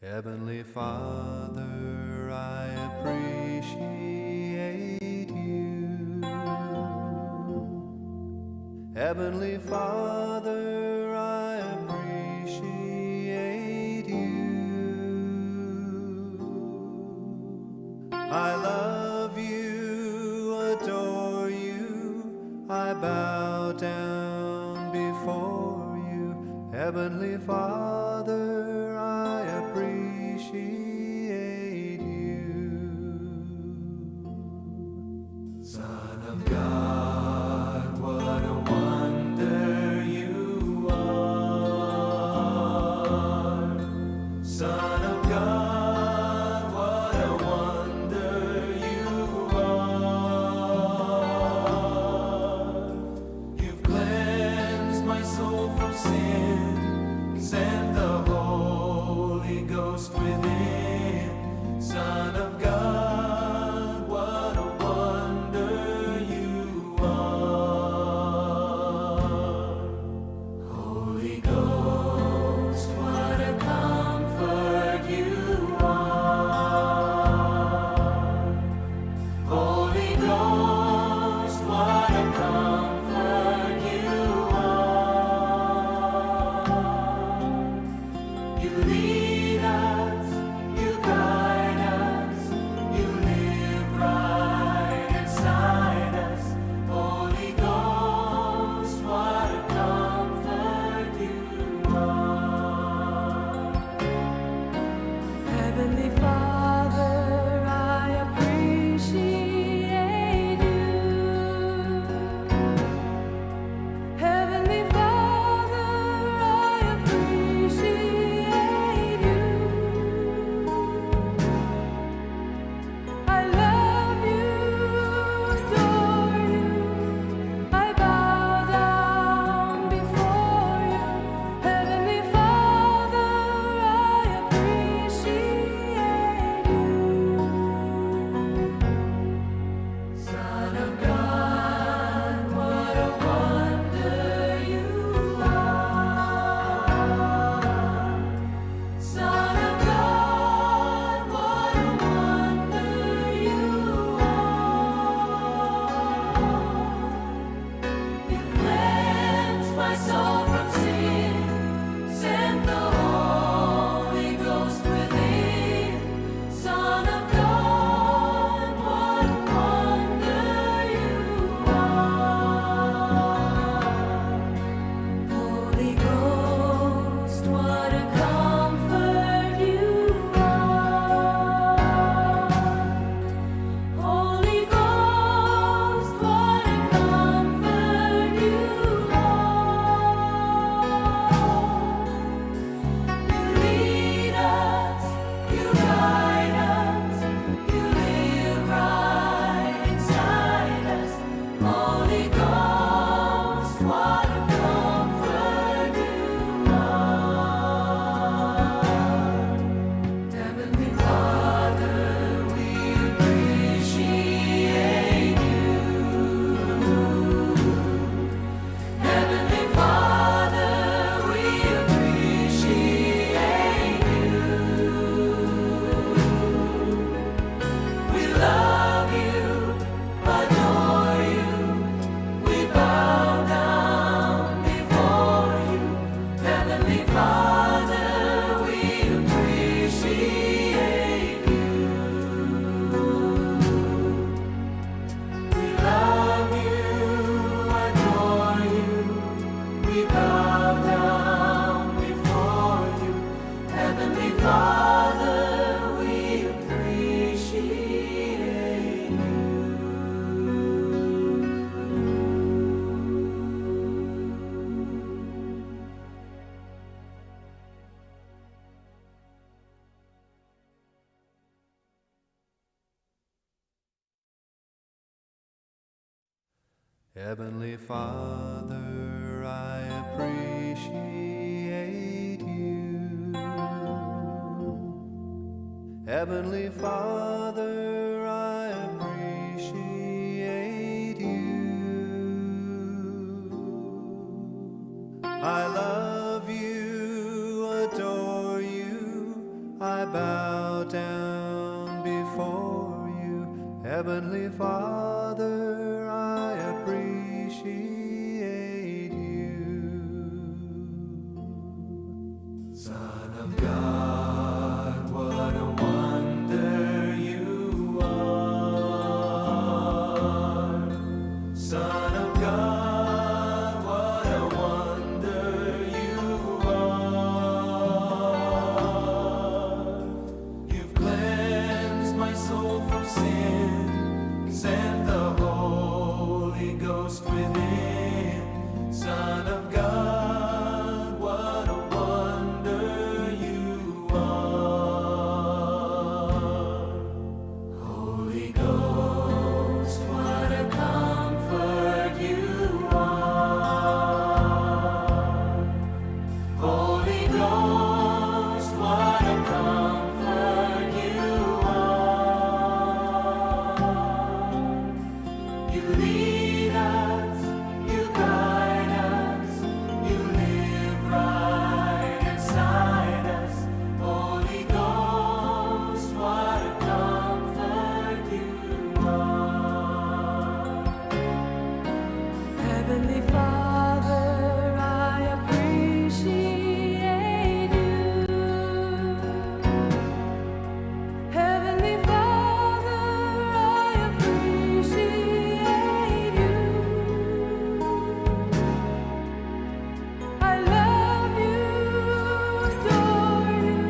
Heavenly Father, I appreciate you. Heavenly Father, I appreciate you. I love you, adore you, I bow down before you. Heavenly Father, I appreciate you. Son of God, what a wonder you are. Son of God, what a wonder you are. You've cleansed my soul from sin, sent the Holy Ghost within. Son of God, what a wonder you are. Holy Ghost, what a comfort you are. Holy Ghost, what a comfort you are. You lead us, you guide us, you live right inside us. Holy Ghost, what a comfort you are. Heavenly Father, I appreciate you. Heavenly Father, I appreciate you. I love you, adore you, I bow down before you. Heavenly Father, I appreciate you. Son of God, what a wonder you are. Son of God, what a wonder you are. You cleansed my soul from sin, sent the Holy Ghost within. Son of God, what a wonder you are. Holy Ghost, what a comfort you are. Holy Ghost, what a comfort you are. You lead us, you guide us, you live right inside us. Holy Ghost, what a comfort you are. Heavenly Father, we appreciate you. Heavenly Father, we appreciate you. We love you, adore you, we bow down before you. Heavenly Father, we appreciate you. We love you, adore you, we bow down before you. Heavenly Father, we appreciate you. Heavenly Father, I appreciate you. Heavenly Father, I appreciate you. I love you, adore you, I I bow down before you. Heavenly Father, I appreciate you. Son of God, what a wonder you are. Son of God, what a wonder you are. You've cleansed my soul from sin, sent the Holy Ghost within. Son of God, what a wonder you are. Holy Ghost, what a comfort you are. Holy Ghost, what a comfort you are. You lead us, you guide us, you live right inside us. Holy Ghost, what a comfort you are. Heavenly Father, I appreciate you. Heavenly Father, I appreciate you. I love you, adore you.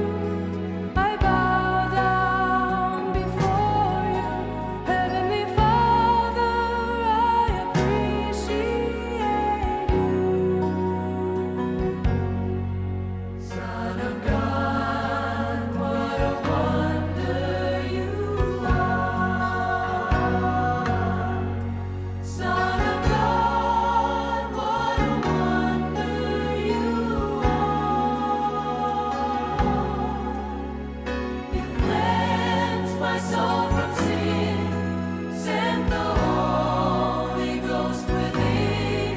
I bow down before you. Heavenly Father, I appreciate you. Son of God, what a wonder you are. Son of God, what a wonder you are. You cleansed my soul from sin, sent the Holy Ghost within.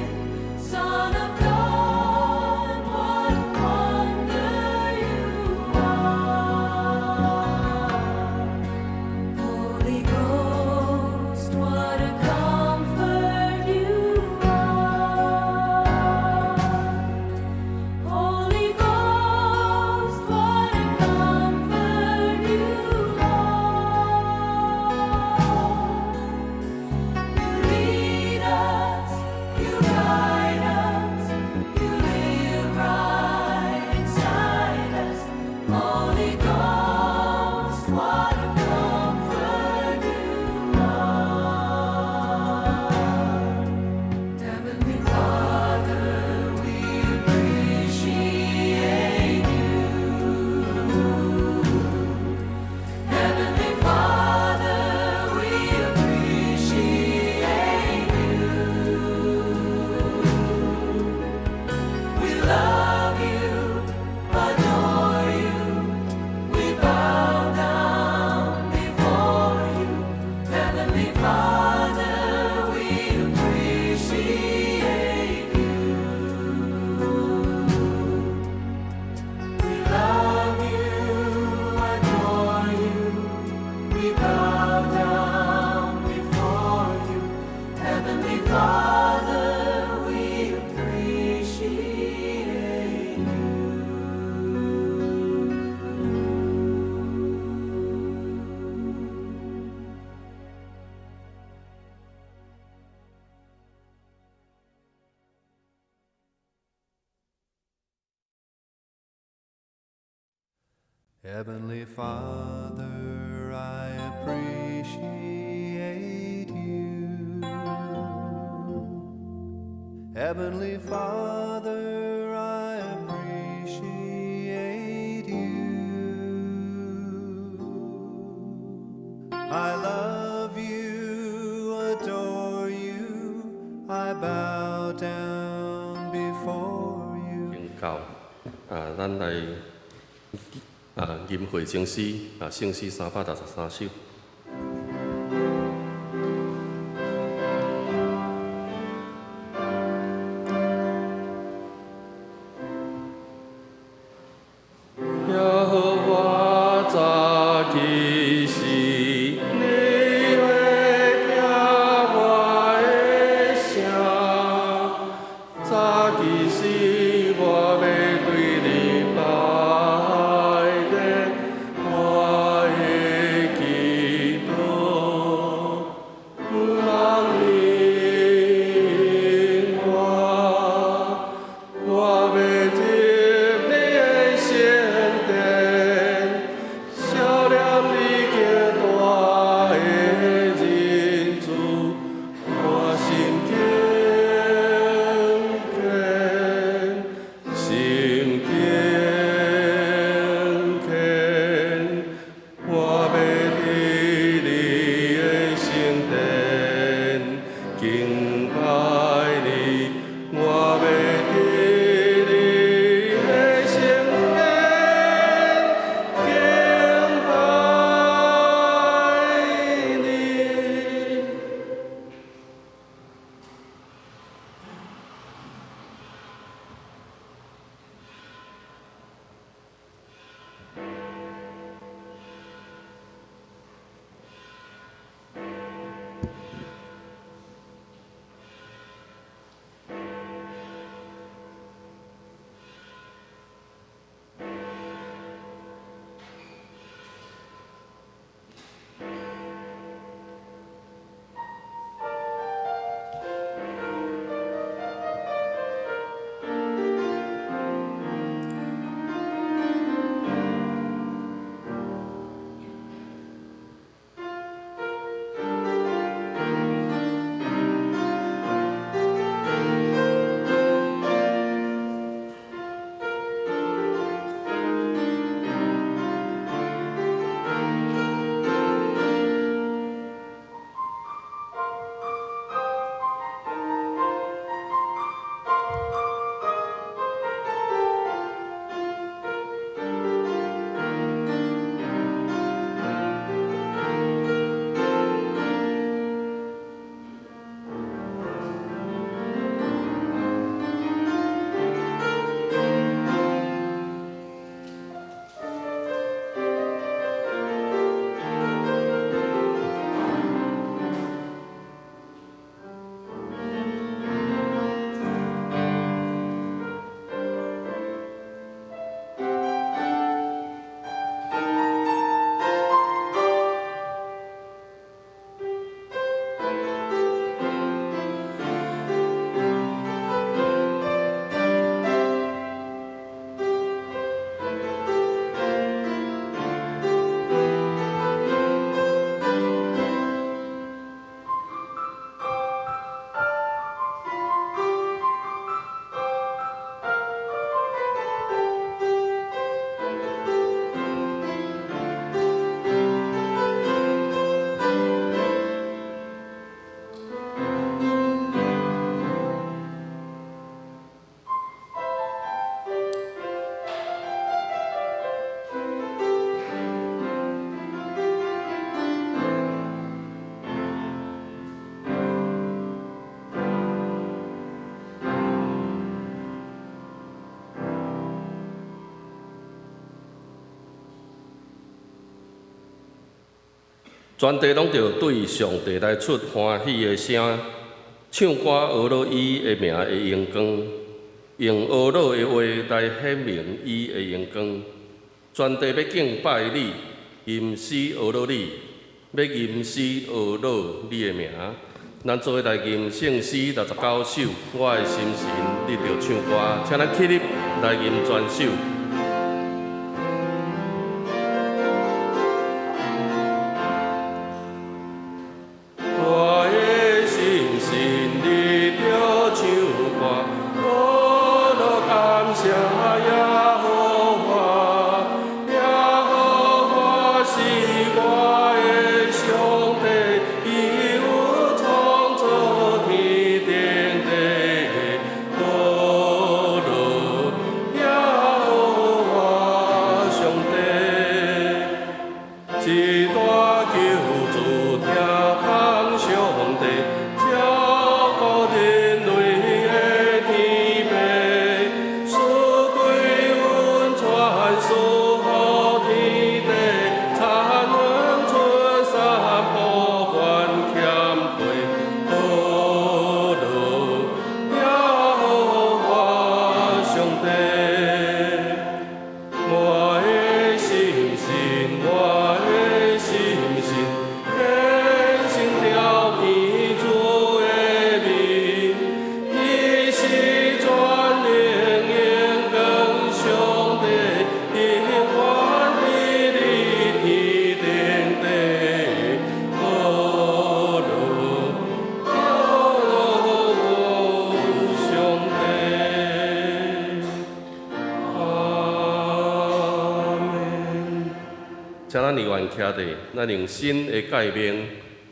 Son of God, what a wonder you are. Holy Ghost, what a comfort you are. Holy Ghost, what a comfort you are. You lead us, you guide us, you live right inside us. Holy Ghost, what a comfort you are. Heavenly Father, we appreciate you. Heavenly Father, we appreciate you. We love you, adore you. We bow down before you. Heavenly Father, we appreciate you. We love you, adore you. We bow down before you. Heavenly Father, we appreciate you. Heavenly Father, I appreciate you. Heavenly Father, I appreciate you. I love you, adore you. I bow down before you. 敬教咱来吟会情诗圣诗363首。耶和华全地拢着对上帝来出欢喜的声，唱歌学落伊的名的荣光，用学落的话来显明伊的荣光。全地要敬拜你，吟诗学落你，要吟诗学落你的名。咱做伙来吟圣诗69首，我的心神你着唱歌，请咱起立来吟全首。我的心神你着唱歌，我都感谢耶和华，耶和华是我的上帝，伊有创造天顶地，我都耶和华上帝，一大救主听盼上帝，照顾人类的天父，赐归阮传输予天地，产能出产不管欠亏，阿罗耶和华上帝，我的心神，我的心神，虔诚朝见主的面，伊是全能永光上帝，永远屹立天顶地，阿罗耶和华上帝。阿门。请咱离愿徛地，咱用新的界面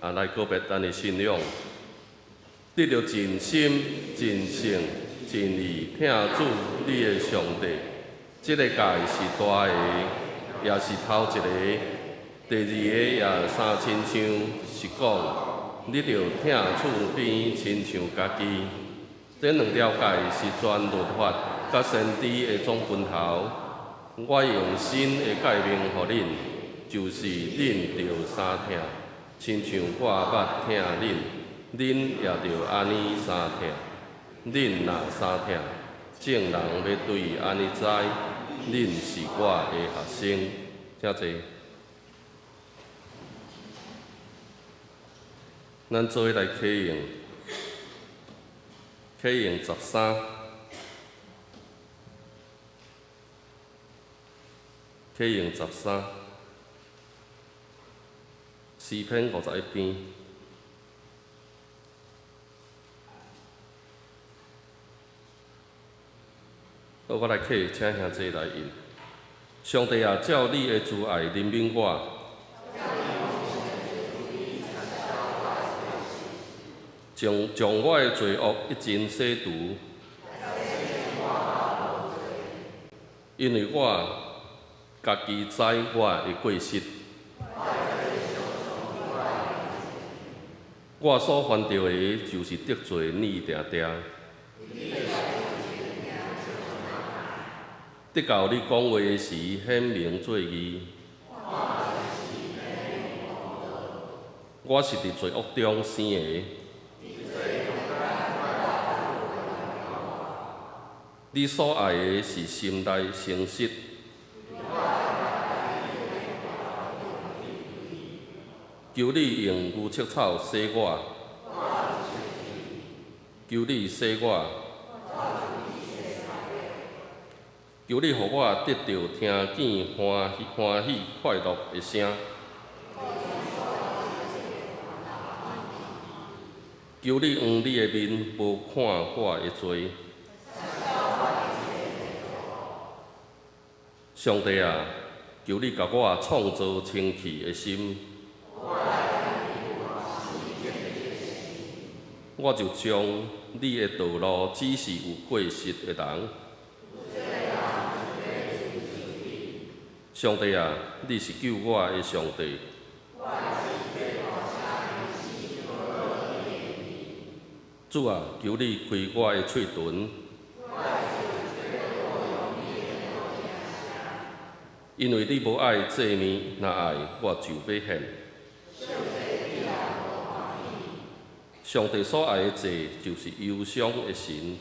来告别咱的信仰，得着真心、真性、真意听主你的上帝。这个界是大的，也是头一个；第二个也三亲像，是讲你着听厝边亲像家己。这两条界是全律法甲先知的总分头。我用新的界面予恁，就是恁着相听，亲像我捌听恁，恁也着安尼相听。恁若相听，众人要对安尼知，恁是我的学生。请坐。咱做伙来启用，启用13。启用13，诗篇51篇。好，我来启，请兄弟来引。上帝啊，照你的慈爱怜悯我，将我的罪恶一尽洗除，因为我家己知我的过失，我所犯着的，就是得罪你定定。得到你讲话的时，显明做义。我是伫罪恶中生的，你所爱的是心内诚实。求你用牛膝草洗我，求你洗我，求你予我得到听见欢喜快乐的声，求你黄你的面，无看我的罪。上帝啊，求你甲我创造清气的心。我就将你的道路指示有过失的人。上帝啊，你是救我的上帝。主啊，求你开我的嘴唇，因为你无爱祭物，若爱我就要献。上帝所爱的祭就是忧伤的神。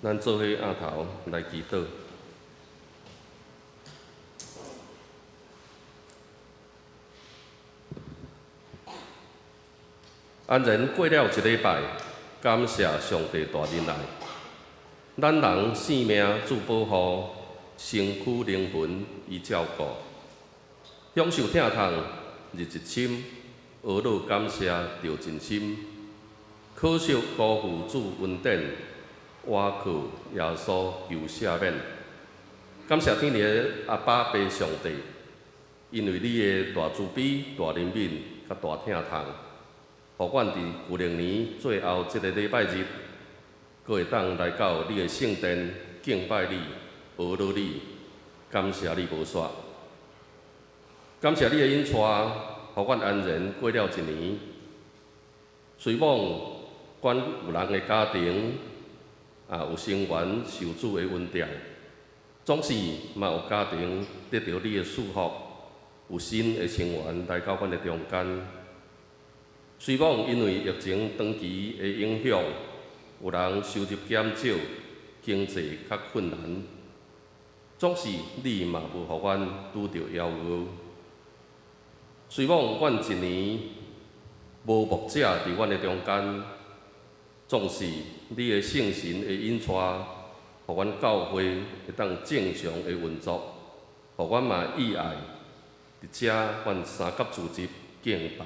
咱做伙额头来祈祷。安然过了一礼拜，感谢上帝大仁爱，咱人性命自保护，身躯灵魂伊照顾，享受疼痛日一深，俄鲁感谢着真心，可惜辜负主恩典，倚靠耶稣求赦免。感谢天父的阿爸爸上帝，因为你的大慈悲、大怜悯、甲大疼痛。互阮伫旧历年最后一个礼拜日，阁会当来到你的圣殿敬拜你、学罗你，感谢你无煞，感谢你的恩赐，互阮安然过了一年。虽望阮有人的家庭有成员受主的恩典，总是嘛有家庭得到你的祝福，有新的成员来到阮的中间。虽望因为疫情长期的影响，有人收入减少，经济较困难，总是你嘛无互阮拄着夭寿。虽望阮一年无牧者伫阮的中间，总是你的圣神的引带，互阮教会会当正常的运作，互阮嘛意爱伫遮阮三甲组织敬拜。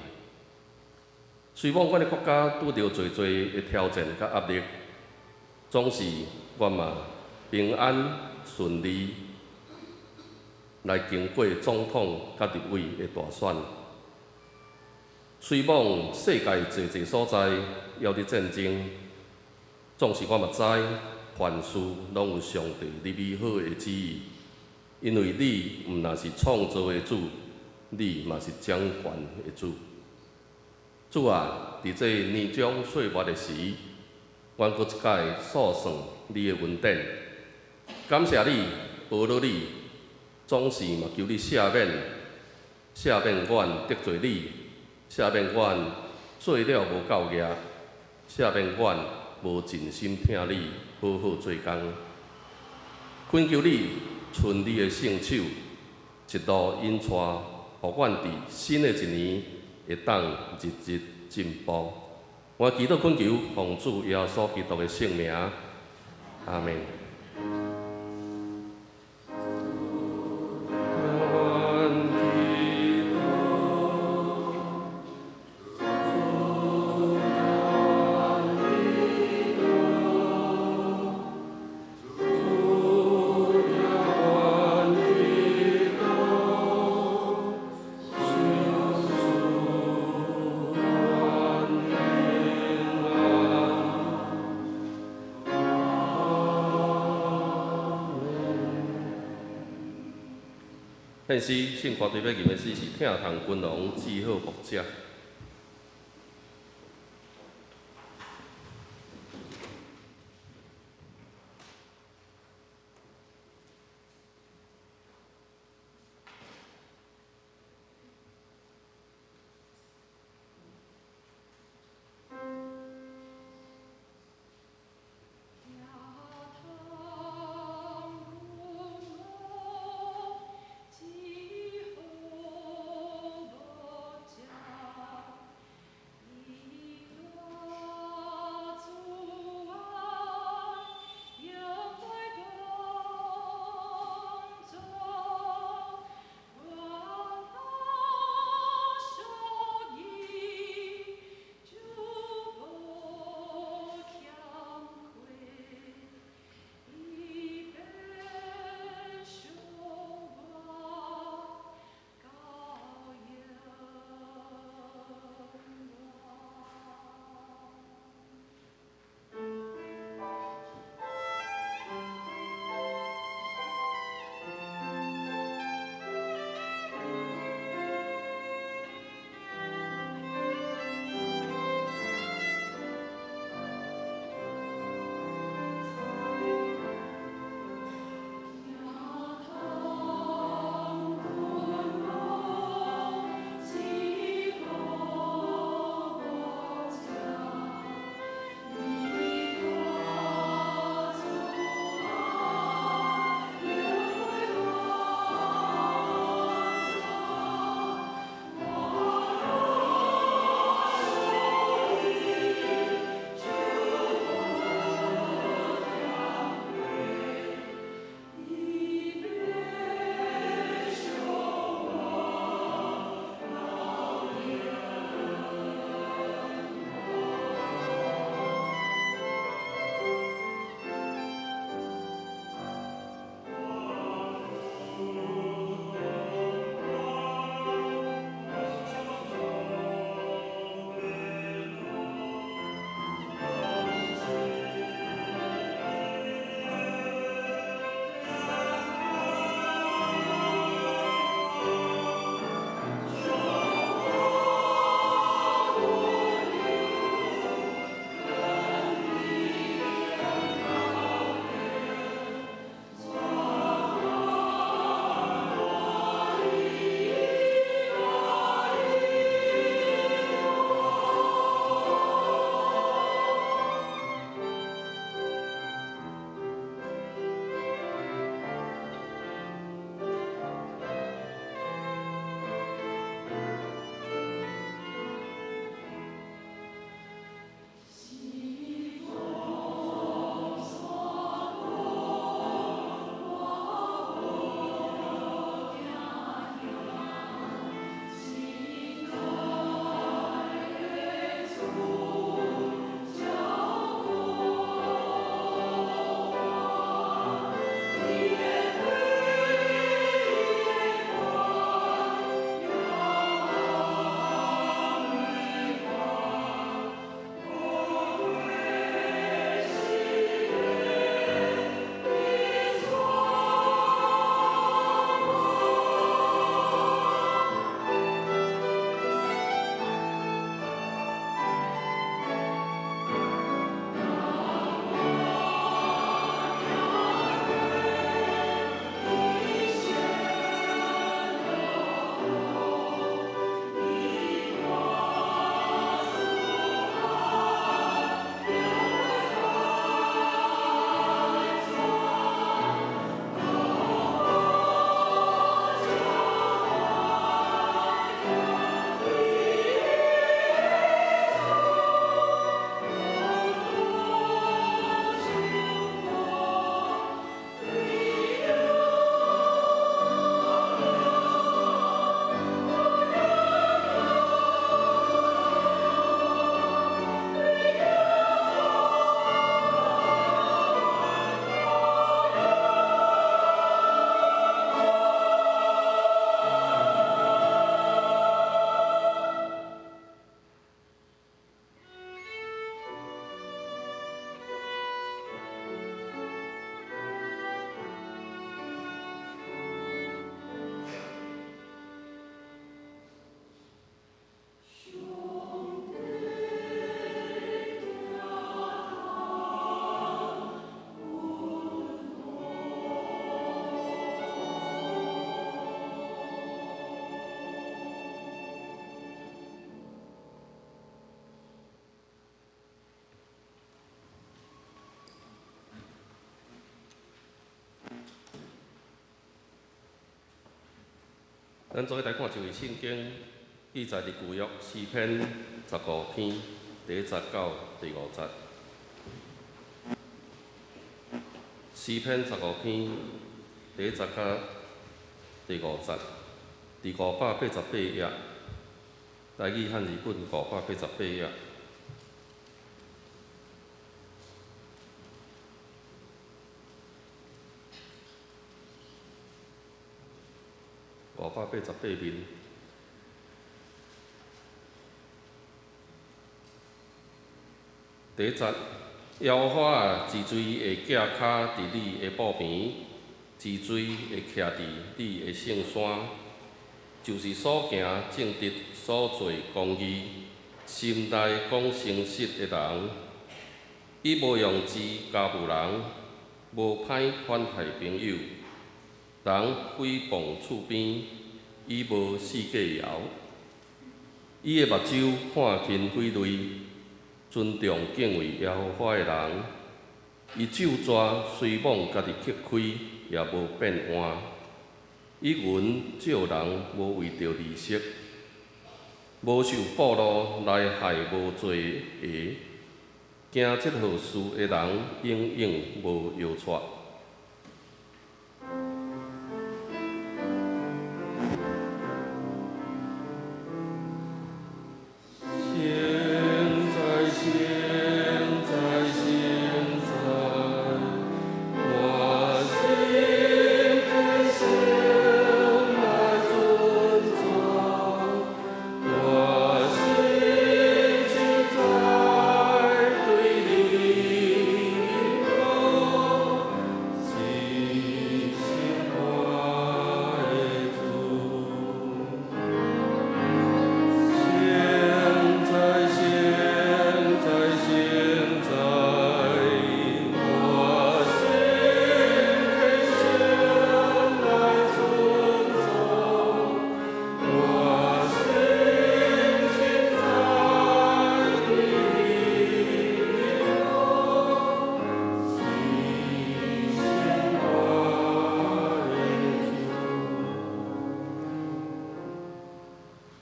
虽望阮的国家拄着侪侪的挑战甲压力，总是阮嘛平安顺利来经过总统甲立委的大选。虽望世界侪侪所在还伫战争，总是我嘛知凡事拢有上帝你美好的旨意，因为你毋但是创造的主，你嘛是掌权的主。主啊，伫这年终岁末的时，阮搁一摆数算你的恩典，感谢你，保罗你，总是嘛求你赦免阮得罪你，赦免阮做了无够额，赦免阮无尽心听你好好做工。恳求你顺你的圣手，一路引带，互阮伫新的一年会当日日进步。我祈祷恳求，奉主耶稣基督的圣名，阿门。献诗圣歌队要吟的诗是疼痛君王治好牧者。咱做伙来看一位圣经，记载伫旧约诗篇15篇第19、第5节。诗篇15篇第1节到第5节，第588页，台语和日本588页。588面。第1节，耶和华啊，治水会架脚伫你的布边，治水会徛伫你的圣山，就是所行正直、所做公义、心内讲诚实的人。伊无用字加负人，无歹款待朋友。人诽谤厝边，伊无四界摇。伊的目睭看轻匪类，尊重敬畏耶和华的人。伊手抓虽妄家己揭开，也无变换。伊云照人无为着利息，无受暴露来害无罪的。行这号事的人，永远无摇错。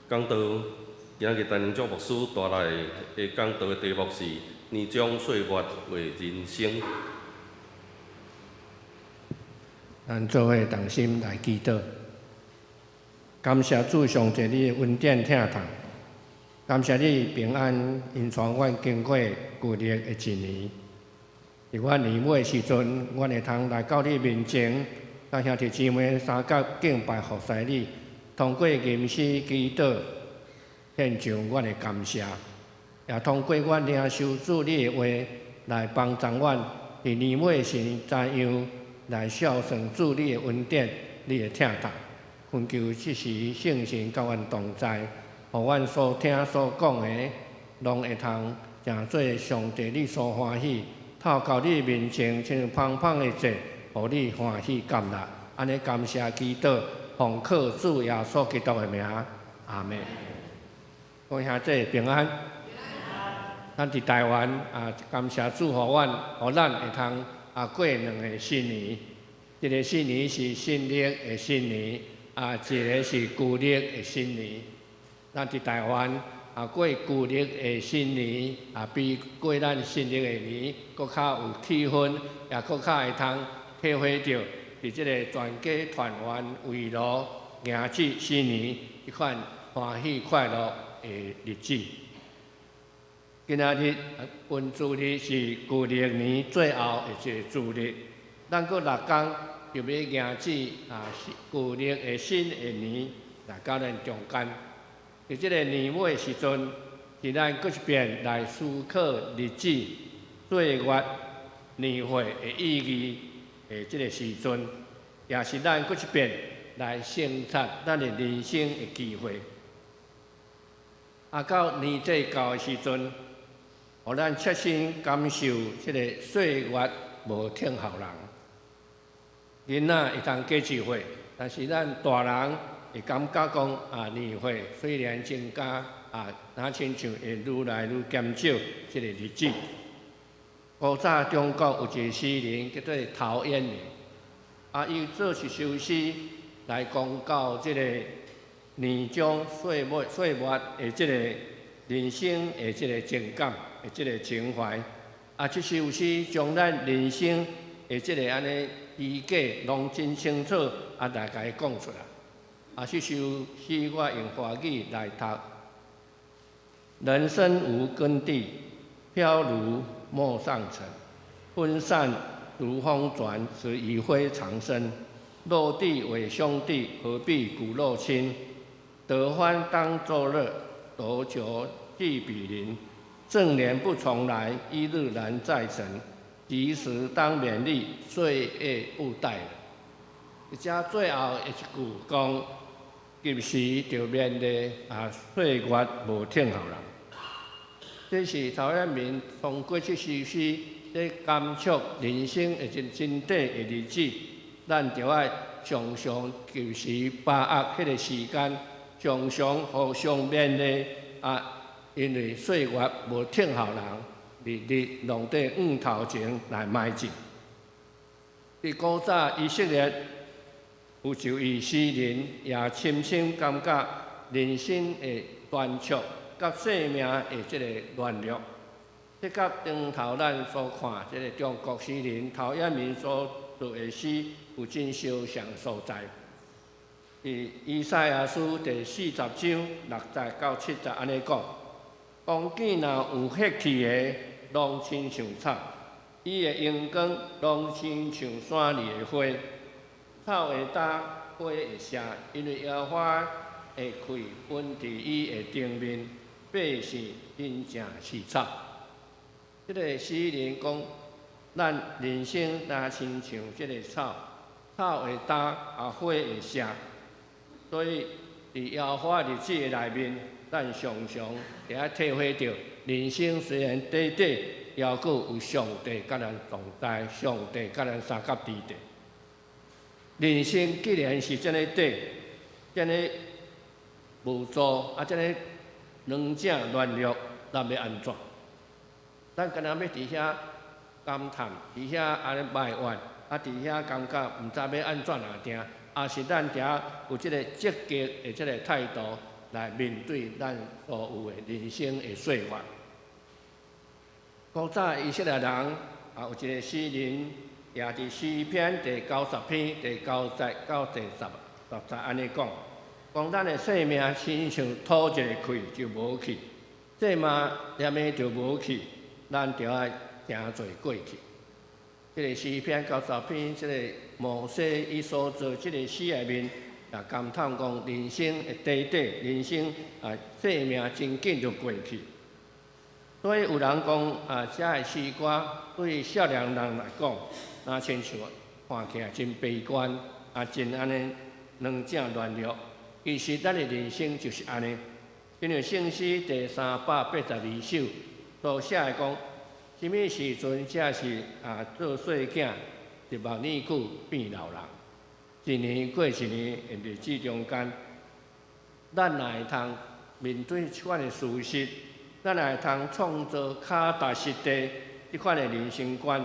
讲道，今日陈灵祝牧师带来的讲道的题目是“年终岁月为人生”。咱做伙同心来祈祷，感谢主上帝你的恩典疼痛，感谢你平安引带阮经过旧历的一年。伫阮年尾的时阵，阮会通来到你面前，甲兄弟姊妹三角敬拜服侍你。通过吟诗祈祷，献上阮的感谢，也通过阮领受主你的话来帮助阮伫年尾时怎样来孝顺主你的恩典、你的疼痛。恳求即时圣神甲阮同在，互阮所听所讲的，拢会通成做上帝你所欢喜。透过你面前像芳芳的节，互你欢喜感纳。安尼感谢祈祷。奉靠主耶稣基督的名，阿门。各位兄弟平安。咱伫台湾感谢主，互咱会通过2个新年。一个新年是新历的新年，一个是旧历的新年。咱伫台湾过旧历的新年，比过咱新历的年搁较有气氛，也搁较会通体会到。伫即个全家团圆围炉迎接新年一款欢喜快乐的日子。今仔日本主日是旧历年最后的一个主日，咱搁6天就要迎接旧历的新的年来到咱中间。伫即个年尾的时阵，是咱搁一遍来思考日子、岁月、年岁的意义。即个时阵，也是咱搁一遍来省察咱的人生的机会。到年节到的时阵，互咱切身感受即个岁月无停候人。囡仔会通过聚会，但是咱大人会感觉讲年岁虽然增加，哪亲像会愈来愈减少即个日子。古早中国有一个诗人叫做陶渊明，伊做一首诗来讲到即个年将岁末的即个人生的即个情感的即个情怀，即首诗将咱人生的即个安尼理解拢真清楚，来甲伊讲出来。这首诗我用华语来读。人生无根蒂，飘如陌上尘，分散如风转，使余晖长生。落地为兄弟，何必骨肉亲？得欢当作乐，斗酒既比邻。正年不重来，一日难再晨。及时当勉励，岁月不待了。遮最后一句讲，及时就勉励岁月无停候人。这是陶渊明通过这首诗，在感触人生的真短的日子，咱就要常常及时把握迄个时间，常常互相勉励因为岁月无停候人，日日拢在往头前来迈进。伫古早以色列，有一位诗人也深深感觉人生的短促。甲生命的即个乱略，即甲当头咱所看即个中国诗人陶渊明所做的诗有真相像所在。以赛亚书第40章60到70安尼讲：光景若有血气的，拢亲像草；伊的阳光拢亲像山里的花。草会干，花会谢，因为野花会开分伫伊的顶面。百姓真正是草。这个诗人讲，咱人生若亲像这个草，草会干，花会谢。所以伫摇花日子的内面，咱常常会体会到，人生虽然短短，也佫有上帝甲咱同在，上帝甲咱三甲之地。人生既然是这么短，这么无助，这么两者乱流，咱要安怎？咱敢若要伫遐感叹，伫遐安尼埋怨，伫遐感觉毋知要安怎定，是咱伫有即个积极的即个态度来面对咱所有的人生的岁月。古早以色列人有一个诗人，也伫诗篇第90篇第9节到第10节安尼讲。讲咱的生命亲像吐一个气就无去，这嘛念的就无去，咱就要行做过去。这个诗篇90篇，这个摩西伊所做这个诗内面，也感叹讲人生会短短，人生生命真紧就过去。所以有人讲这个诗歌对少年人来讲，那亲像看起来真悲观，真安尼两者乱流。其实咱的人生就是安尼，因为圣诗第382首所写的讲，什么时阵才是做细囝，10万年久变老人。一年过一年的日子中间，咱若会通面对这款的事实，咱若会通创造脚踏实地这款的人生观，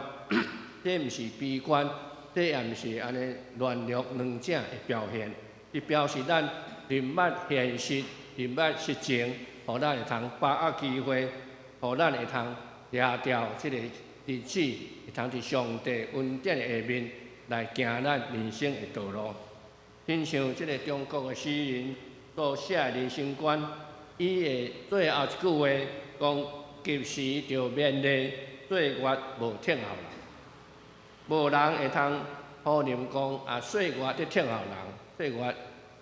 这毋是悲观，这也毋是安尼乱流两者的表现。伊表示咱认捌现实，认捌实情，互咱会通把握机会，互咱会通抓掉即个日子，会通伫上帝恩典的下面来行咱人生的道路。亲像即个中国的诗人所写的人生观，伊的最后一句话讲：及时就勉励，岁月无停候人。无人会通否认讲岁月在停候人。岁月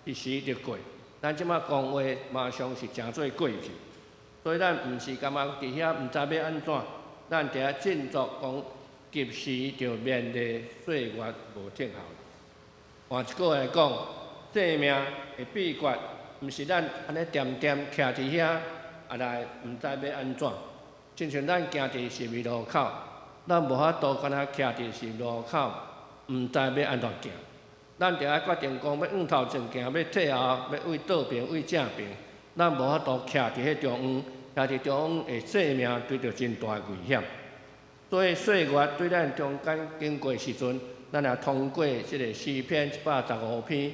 一时就过，咱即马讲话马上是诚做过去，所以咱毋是感觉伫遐毋知要安怎，咱伫遐振作讲及时就勉励，岁月无停候。换一句来讲，生命的秘诀，毋是咱安尼恬恬徛伫遐来毋知要安怎，亲像咱行伫十字路口，咱无法度敢若徛伫十字路口，毋知要安怎行。咱就要决定讲，要往头前行，要退后，要为倒边，为正边。咱无法度徛伫迄中央，徛伫中央的生命对着真大危险。所以岁月对咱中间经过时阵，咱也通过即个诗篇115篇，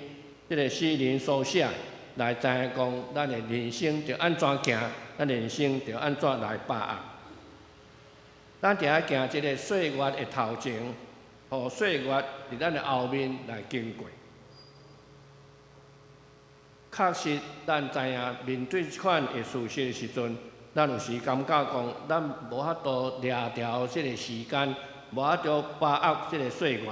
即个诗人所写，来知影讲，咱的人生着安怎行，咱人生着安怎来把握。咱着爱行一个岁月的头前，互岁月伫咱的后面来经过。确实，咱知影面对即款的事实的时阵，咱有时感觉讲，咱无法度掠调即个时间，无法度把握即个岁月。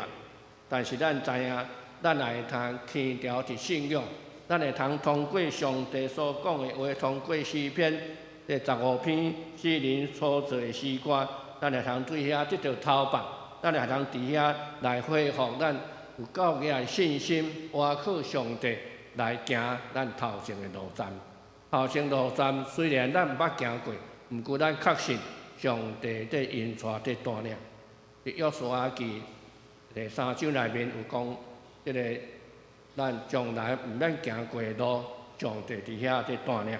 但是咱知影，咱也会通牵调伫信仰，咱会通通过上帝所讲的话，通过诗篇第15篇诗人所做的诗歌，咱会通对遐得到头白，咱会通伫遐来恢复咱有够个的信心，倚靠上帝来行咱头前的路站。头前路站虽然咱毋捌行过，毋过咱确实上帝在引带在带领。伫约书亚记第3章内面有讲，即个咱将来毋免行过的路，上帝伫遐在带领。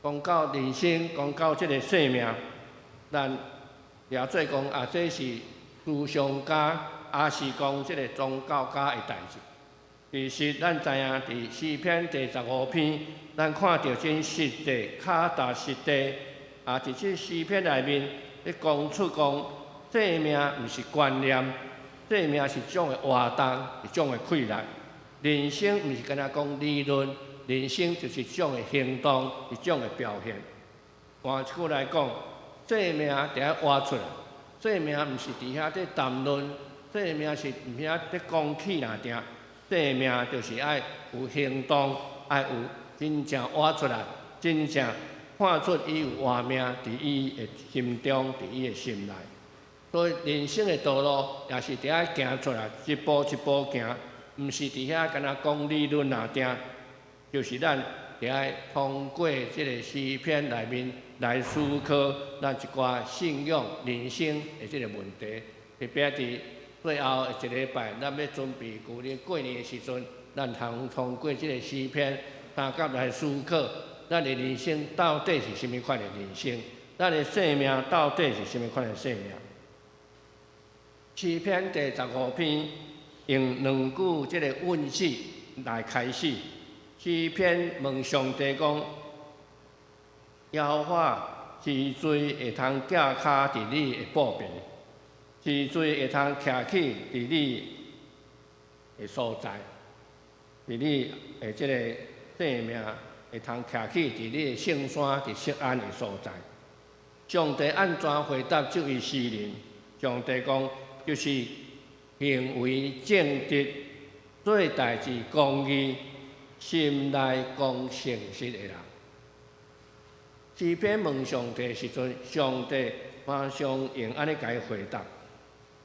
讲到人生，讲到即个生命，咱也做讲啊，这是思想家，也是讲即个宗教家的代志。其实咱知影，伫诗篇第15篇，咱看到真实地、脚踏实地，啊，伫即诗篇内面，咧讲出讲，生命毋是观念，生命是一种的活动，一种的快乐。人生毋是干那讲理论，人生就是一种的行动，一种的表现。换一句来讲，生命得要活出来，生命毋是伫遐在谈论，生命是毋是遐在讲起若定。生命就是爱有行动，爱有真正活出来，真正看出伊有活命伫伊的心中，伫伊的心内。所以人生的道路也是伫遐行出来，一步一步行，毋是伫遐干那讲理论若定，就是咱伫遐通过即个诗篇内面来思考咱一寡信仰人生的即个问题，特别伫最后的一礼拜，咱要准备旧年过年的时阵，咱通过即个诗篇，大家来思考，咱的人生到底是甚物款的人生？咱的生命到底是甚物款的生命？诗篇第15篇用2句即个问句来开始。诗篇问上帝讲：耶和华之罪会通架脚伫你的步边？之罪会通徛起伫你的所在，伫你的即个生命会通徛起伫你的圣山，伫锡安的所在。上帝安怎回答这位诗人？上帝讲，就是行为正直、做代志公义、心内讲诚实的人。诗篇问上帝的时阵，上帝马上用安尼甲伊回答。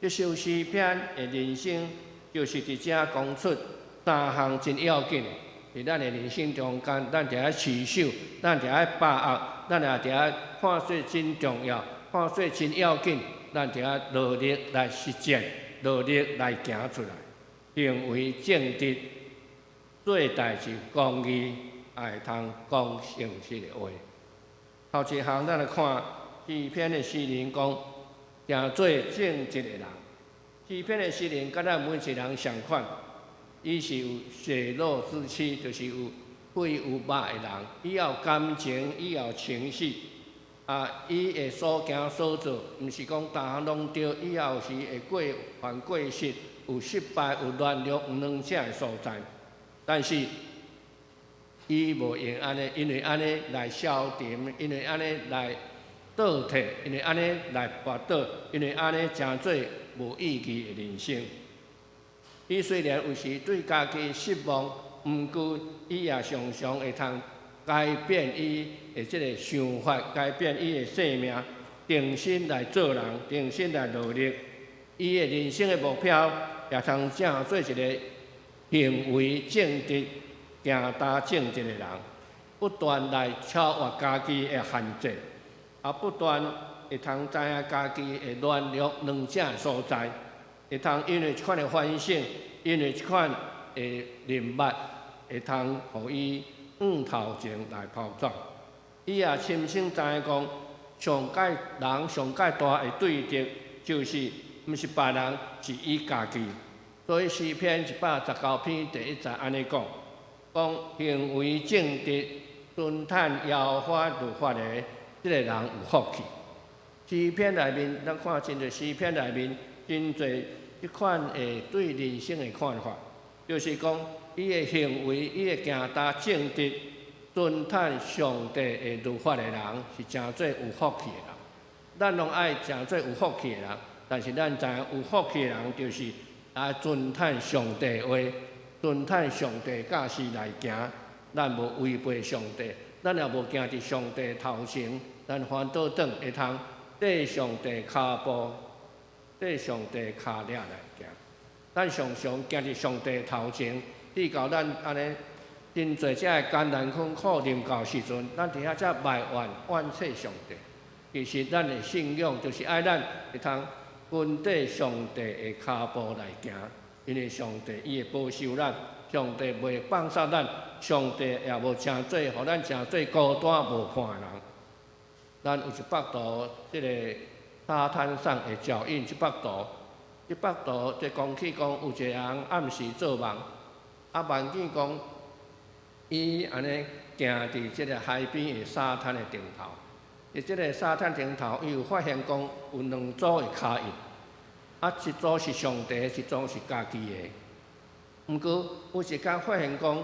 这首诗篇的人生，就是伫遮讲出3项真要紧的，伫咱的人生中间，咱伫遐持守，咱伫遐把握，咱也伫遐看做真重要，看做真要紧，咱伫遐努力来实践，努力来行出来，行为正直，做代志公义，也会通讲诚实的话。头一项，咱来看诗篇的诗人讲。行做正直的人，诗篇的诗人甲咱每一个人相款，伊是有血肉之躯，就是有血有肉的人。伊也有感情，伊也有情绪，伊的所行所做，毋是讲逐项拢对，伊也有时会过犯过失，有失败，有软弱，有软者的所在。但是伊无用安尼，因为安尼来消沉，因为安尼来倒退，因为安尼来跋倒，因为安尼诚做无意义的人生。伊虽然有时对家己失望，毋过伊也常常会通改变伊的即个想法，改变伊的生命，定心来做人，定心来努力。伊的人生的目标也通正做一个行为正直、行踏正直的人，不断来超越家己的限制。也不断会通知影家己的软弱软者的所在，会通因为即款的反省，因为即款的认捌，会通互伊往头前来跑走。伊也深深知影讲，上界人上界大的对敌，就是毋是别人，是伊家己。所以诗篇119篇第1节安尼讲：讲行为正直、遵坦摇法律法的，即个人有福气。诗篇内面，咱看真侪诗篇内面，真侪即款诶对人生的看法，就是讲伊的行为，伊的行达正直、遵坦上帝的律法的人，是真做有福气的人。咱拢爱真做有福气的人，但是咱知影有福气的人，就是来遵坦上帝的话，遵坦上帝教示来行，咱无违背上帝，咱也无行伫上帝头前，咱反倒转会通缀上帝骹步，缀上帝骹领来行。咱常常行伫上帝头前，至到咱安尼真侪遮个艰难困苦临到时阵，咱伫遐才埋怨切上帝。其实咱的信仰就是爱咱会通跟缀上帝的骹步来行，因为上帝伊会保守咱，上帝袂放杀咱，上帝也无诚做，互咱诚做孤单无伴的人。咱有一幅图，即个沙滩上的脚印，即幅图，即讲起讲有一个人暗时做梦，梦见讲伊安尼行伫即个海边的沙滩的顶头。伫即个沙滩顶头，伊有发现讲有两组的脚印，一组是上帝，一组是家己的。毋过有一天发现讲，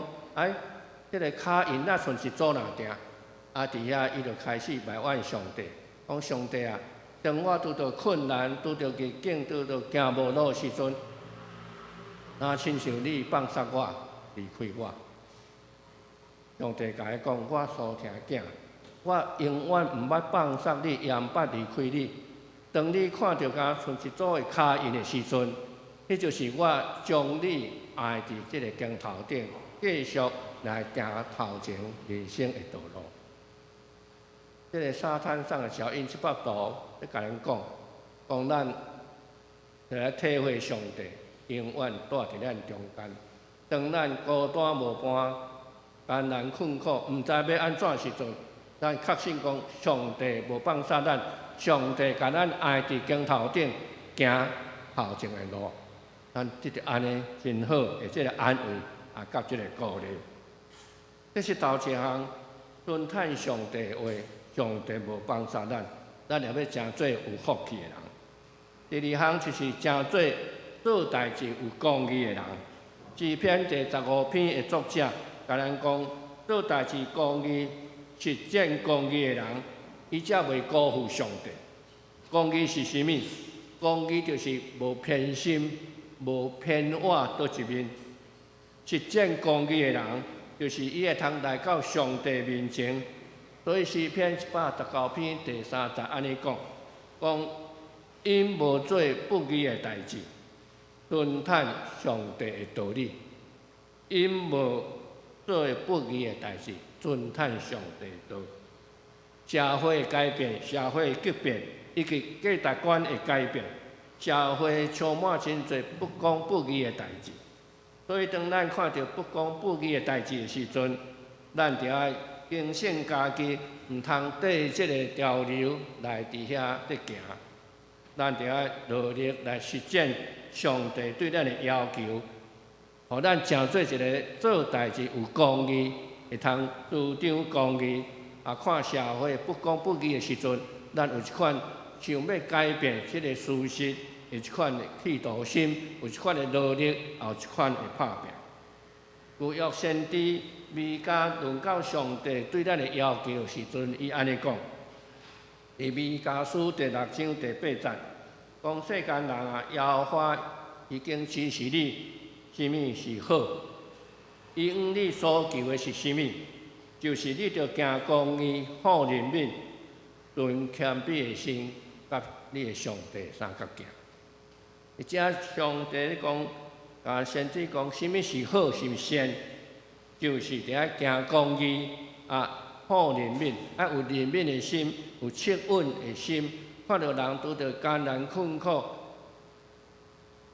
即个脚印哪剩一组若定，伫遐伊就开始埋怨上帝，讲上帝啊，当我拄着困难、拄着逆境、拄着行无路的时阵，若亲像你放杀我、离开我。上帝甲伊讲，我所听囝。我永远毋捌放杀你，也毋捌离开你。当你看到甲剩一组的脚印的时阵，迄就是我将你爱伫即个镜头顶，继续来行头前人生的道路。即个沙滩上的脚印，即幅图咧甲咱讲咱要来体会上帝永远住伫咱中间。当咱孤单无伴、艰难困苦，毋知要安怎时阵，咱确信讲，上帝无放杀咱，上帝甲咱爱伫镜头顶行头前的路，咱即个安尼真好的即个安慰，也甲即个鼓励。这是头一项，遵坦上帝的话，上帝无放杀咱，咱也要真做有福气的人。第二项就是真做代志有公义的人。诗篇第15篇的作者甲咱讲，做代志公义。实践公义的人，伊才袂辜负上帝。公义是啥物？公义就是无偏心、无偏倚倒一面。实践公义的人，就是伊会通来到上帝面前。所以诗篇119篇第3节安尼讲：因无做不义的代志，遵坦上帝的道理；因无做不义的代志。遵坦上帝道，社会改变，社会急变，以及价值观的改变，社会充满真侪不公不义的代志。所以，当咱看到不公不义的代志的时阵，咱就要警醒家己，毋通对即个潮流来伫遐伫行。咱就要努力来实践上帝对咱的要求，互咱成做一个做代志有公义。会通主张公义，看社会不公不义的时阵，咱有一款想要改变这个事实，有一款的企图心，有一款的努力，也有一款的拍拼。旧约先知弥迦论到上帝对咱的要求的时阵，伊安尼讲：伫弥迦书第6章第8节，讲世间人啊，耶和华已经指示你，什么是好。因你所求的是啥物？就是你着行公义、好人民、存谦卑的心，甲你的上帝三角行。而且上帝咧讲，先知讲，什么是好，什么善，就是伫遐行公义好人民，有人民的心，有切稳的心，看到人拄着艰难困苦、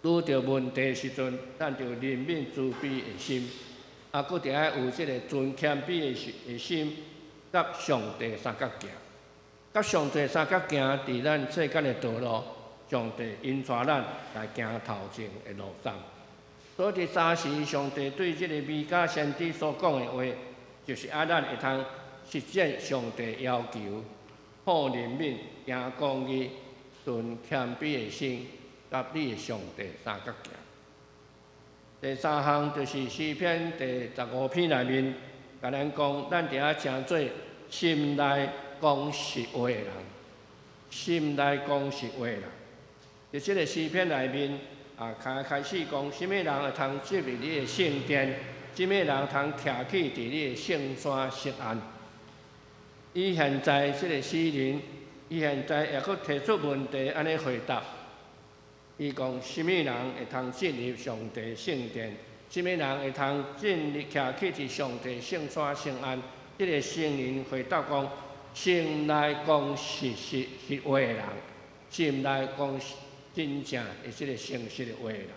拄着问题的时阵，咱就人民慈悲的心。佫伫遐有即个存谦卑的心，甲上帝三角行，甲上帝三角行伫咱世间的道路，上帝引带咱来行头前的路上。所以伫早时，上帝对即个米迦先知所讲的话，就是咱会通实践上帝要求，好人民、行公义、存谦卑的心，甲你的上帝三角行。第三项就是诗篇第15篇内面，甲咱讲，咱伫遐诚做心内讲实话的人，心内讲实话的人。伫即个诗篇内面，开始讲，什么人会通进入你的圣殿？什么人通徛起伫你的圣山锡安？伊现在即个诗人，伊现在也佫提出问题，安尼回答。伊讲，什么人会通进入上帝圣殿？什么人会通进入徛起伫上帝圣山圣安？即个圣人回答讲，心内讲实话的人，心内讲真正的即个诚实的话的人。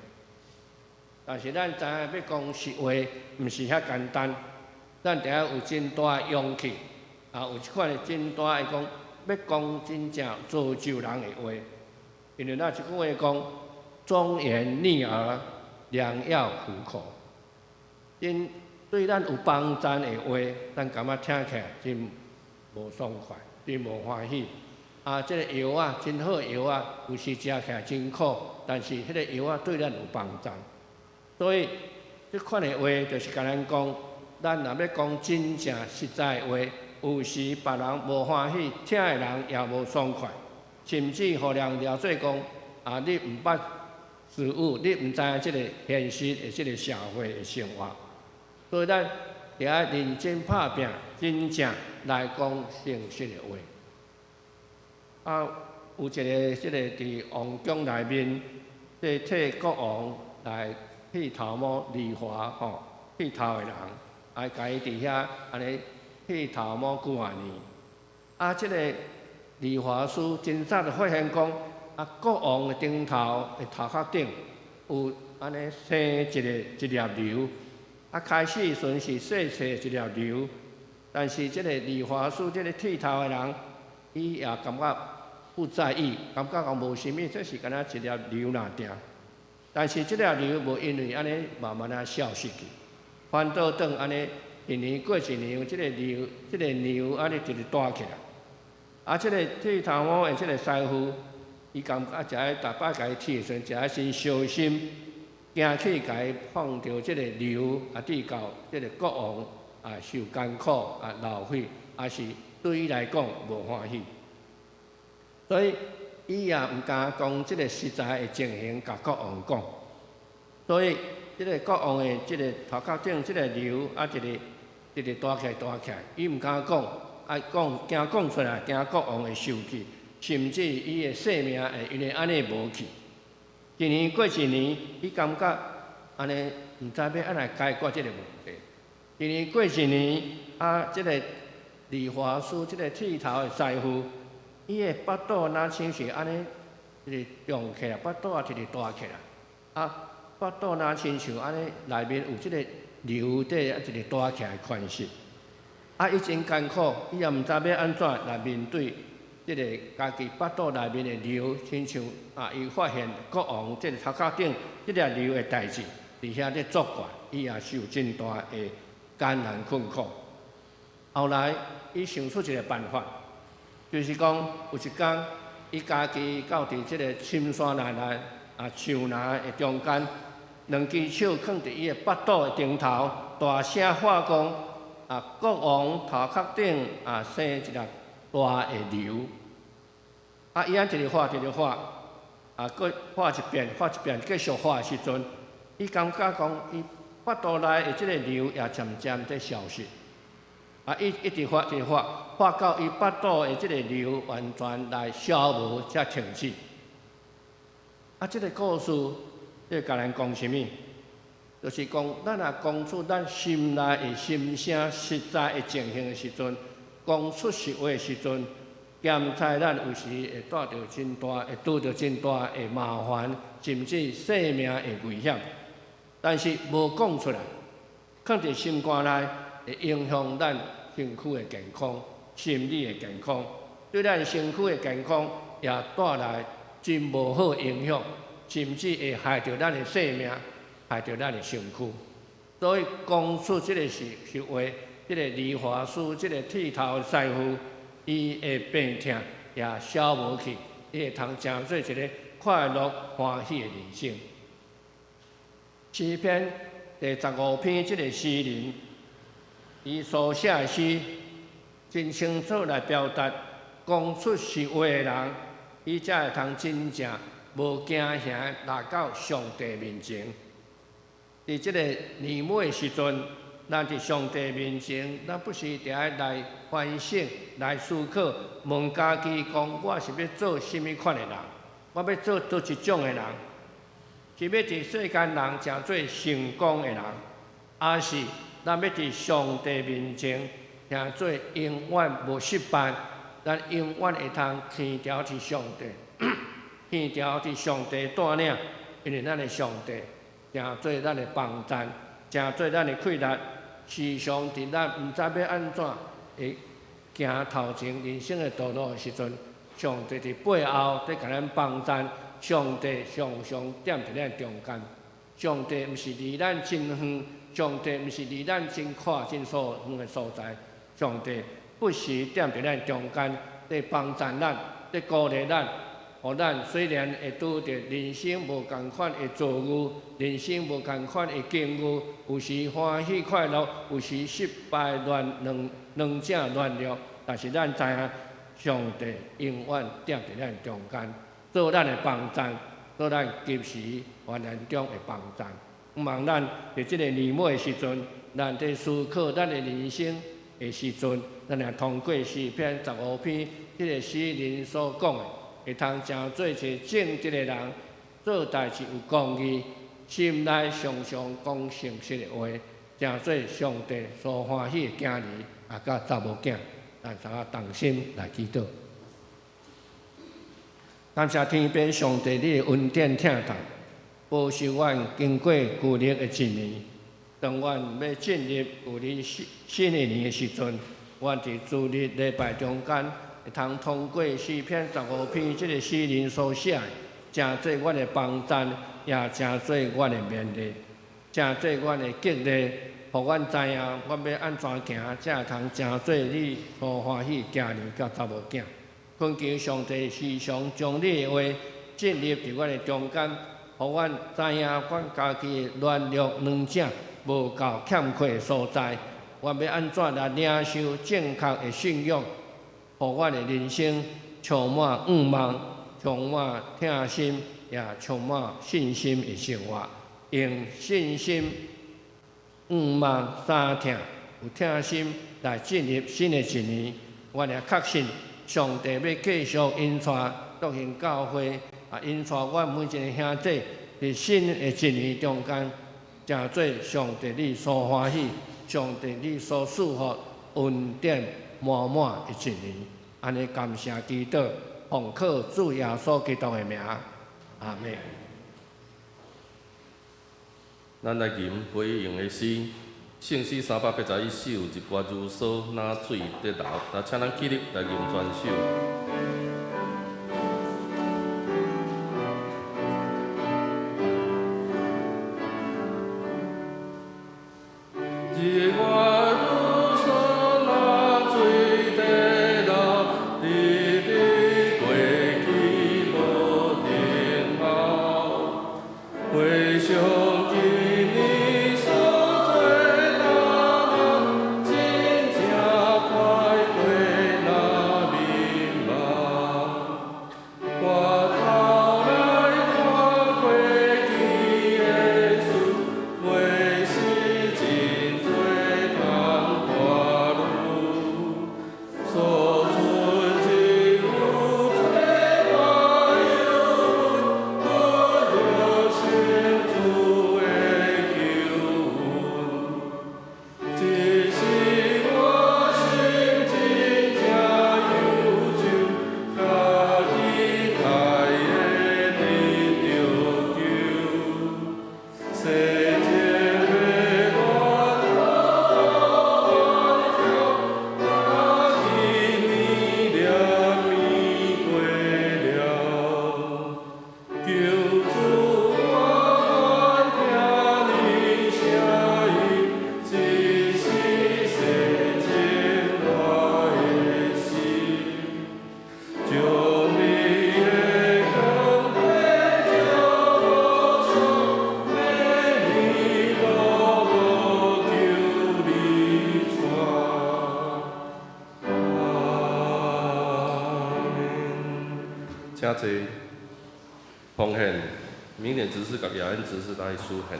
但是咱知影要讲实话，毋是遐简单，咱得有真大的勇气，有一款的真大的讲，要讲真正造就人的话。因为那一句话讲，忠言逆耳，良药苦口。因对咱有帮助的话，咱感觉听起来真无爽快，真无欢喜。即个药啊，真好的药啊，有时食起来真苦，但是迄个药啊对咱有帮助。所以，即款的话就是甲咱讲，咱若要讲真正实在的话，有时别人无欢喜，听的人也无爽快。甚至互人了做讲，你毋捌事物，你毋知影即个现实的即个社会的生活，所以咱得要认真拍拼，真正来讲诚实的话。有一个即个伫王宫内面，替国王来剃头毛理发剃头的人，甲伊伫遐安尼剃头毛几啊年。即个理发师真早就发现讲，国王的顶头的头壳顶有安尼生一粒瘤，开始时是细细一粒瘤，但是即个理发师，即个剃头的人，伊也感觉不在意，感觉讲无啥物，这是敢若一粒瘤那定。但是即粒瘤无因为安尼慢慢消失去，反倒等安尼一年过一年，即个瘤安尼一直大起来。即个剃头毛的即个师傅，伊感觉食个逐摆甲伊剃的时阵，食个先小心，惊去甲伊碰到即个瘤，对到即个国王受艰苦浪费，是对伊来讲无欢喜。所以伊也毋敢讲即个实在的情形，甲国王讲。所以即个国王的即个头壳顶即个瘤一直大起来，伊毋敢讲。惊讲出来，惊国王会生气，甚至伊的性命会因为安尼无去。一年过一年，伊感觉安尼毋知要安来解决即个问题。一年过一年，即个理发师，即个剃头的师傅，伊的腹肚若像是安尼一直胀起来，腹肚也一直大起来。腹肚若亲像安尼，内面有即个瘤底一直大起来款式。伊真艰苦，伊也毋知要安怎来面对即个家己腹肚内面的瘤，亲像伊发现国王即个头壳顶即粒瘤的代志，伫遐咧作怪，伊也受真大的艰难困苦。后来伊想出一个办法，就是讲有一天，伊家己到伫即个深山内树林的中间，两只手放伫伊的腹肚的顶头，大声喊讲。国王头壳顶生一粒大的瘤，伊安一直画，搁画一遍，继续画的时阵，伊感觉讲伊腹肚内的即个瘤也渐渐在消失。伊一直画，画到伊腹肚的即个瘤完全来消无才停止。即个故事要甲咱讲啥物？就是讲，咱若讲出咱心内的心声、实在的情形的时阵，讲出实话的时阵，兼在咱有时会带着真大，会拄着真大的麻烦，甚至生命的危险。但是无讲出来，放伫心肝内，会影响咱身躯的健康、心理的健康，对咱身躯的健康也带来真无好的影响，甚至会害着咱的生命。害着咱的身躯。所以讲出即个实话，即个理发师，即个剃头师傅，伊的病痛也消无去，伊会通成做一个快乐欢喜的人生。诗篇第15篇即个诗人，伊所写的诗真清楚来表达讲出实话的人，伊才会通真正无惊吓来到上帝面前。伫即个年尾的时阵，咱伫上帝面前，咱不时定爱来反省、来思考，问家己讲：我是要做甚物款的人？我要做倒一种的人？是要伫世间人诚做成功的人，还是咱要伫上帝面前诚做永远无失败？咱永远会通天条伫上帝，天条伫上帝带领，因为咱的上帝。诚做咱的帮赞，诚做咱的气力，时常伫咱毋知要安怎会行头前人生的道路的时阵，上帝伫背后在甲咱帮赞，上帝常常踮伫咱中间。上帝毋是离咱真远，上帝毋是离咱真看真远的所在，上帝不时踮伫咱中间，在帮赞咱，在鼓励咱。互咱虽然会拄着人生无共款的遭遇，人生无共款的境遇，有时欢喜快乐，有时失败两者乱流，但是咱知影，上帝永远踮伫咱中间，做咱的帮赞，做咱及时患难中的帮赞。毋望咱伫即个年尾的时阵，咱在思考咱的人生的时阵，咱也通过诗篇15篇，即个诗人所讲的。会通诚做一个正直的人，做代志有公义，心内常常讲诚实的话，诚做上帝所欢喜的囝儿，也甲查某囝，咱大家同心来祈祷。感谢天父上帝你的恩典疼痛，保守阮经过旧历的一年，当阮要进入旧历新的年的时阵，阮伫主日礼拜中间。会通通过诗篇15篇，即个诗人所写的，诚做阮的帮赞，也诚做阮的勉励，诚做阮的激励，互阮知影，阮要安怎行，才会通诚做你所欢喜的囝儿甲查某囝。恳求上帝时常将你的话进入伫阮的中间，互阮知影阮家己的软弱软者无够欠缺的所在，阮要安怎来领受正确的信仰。互阮的人生充满愿望，充满疼心，也充满信心的生活。用信心、愿望、三疼有疼心来进入新的一年。阮也确信，上帝要继续引带独行教会，引带阮每一个兄弟伫新的一年中间，诚做上帝你所欢喜，上帝你所赐福恩典。满满的一年，安尼感谢祈祷，奉靠主耶稣基督的名，阿门。咱来吟回应的诗，圣诗381首，一歌如梭那水得流。那请咱起立来吟全首。请坐，奉献明年执事甲雅恩执事来书献。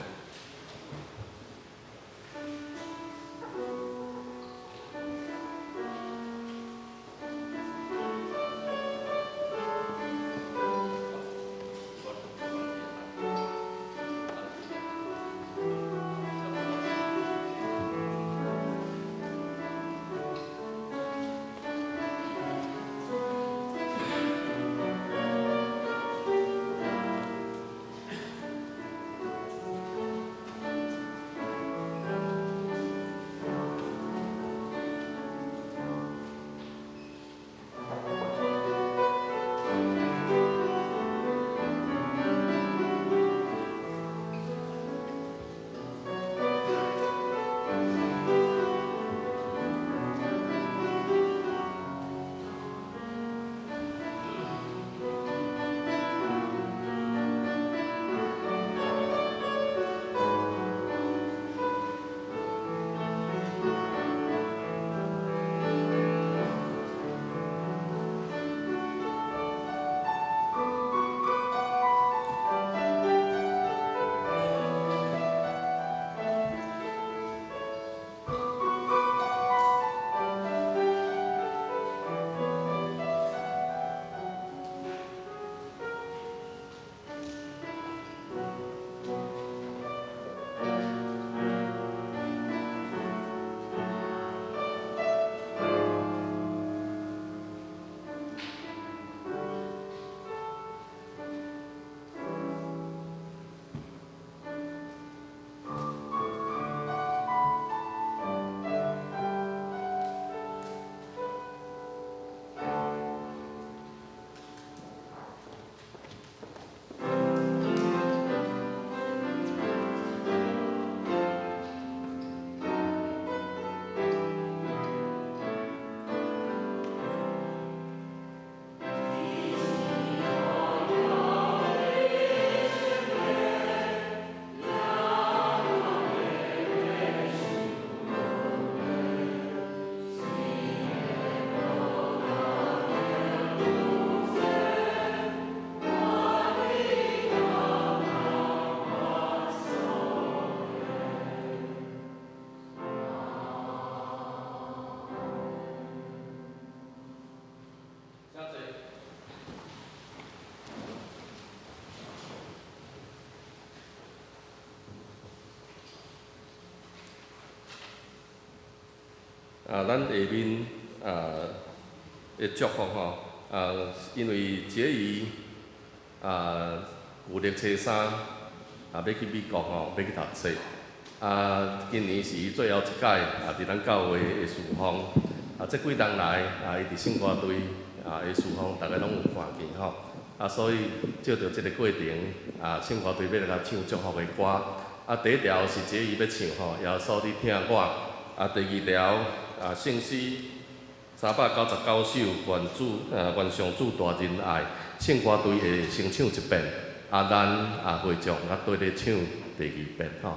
咱下面的祝福吼，因为节仪旧历初三要去美国吼，要去读册。今年是伊最后一届伫咱教会的事奉。这几冬来伊伫圣歌队的事奉，大家拢有看见吼。所以照着这个过程，圣歌队要来甲唱祝福的歌。第一条是节仪要唱吼，耶稣你听我。第二条圣诗399首，愿上主大仁爱，圣歌队会先唱一遍，咱会众对咧唱第二遍吼。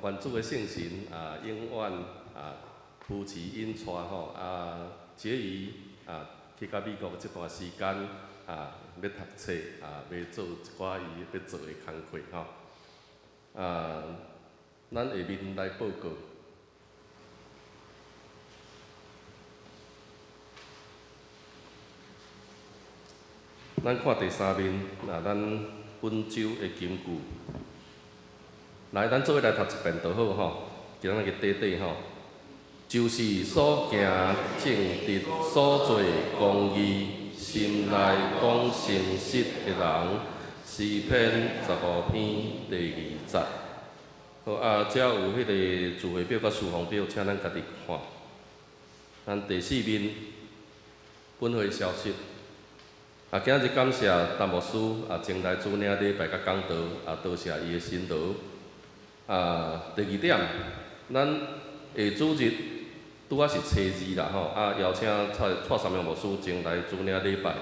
愿主的圣神永远扶持引带结余去到美国这段时间要读册要做一寡伊要做的工课咱下面来报告。咱看第3面，咱温州的金句。来，咱做伙来读一遍就好吼。今仔日短短吼，就是所行正直、所做公义、心内讲诚实的人，诗篇15篇第20。好遮有迄个聚会表甲事项表，请咱家己看。咱第4面，本会消息。今日感谢陈牧师前来主领礼拜甲讲道多谢伊的辛劳。第2点，咱下主日拄仔是初二啦吼，邀请蔡三明牧师前来主领礼拜。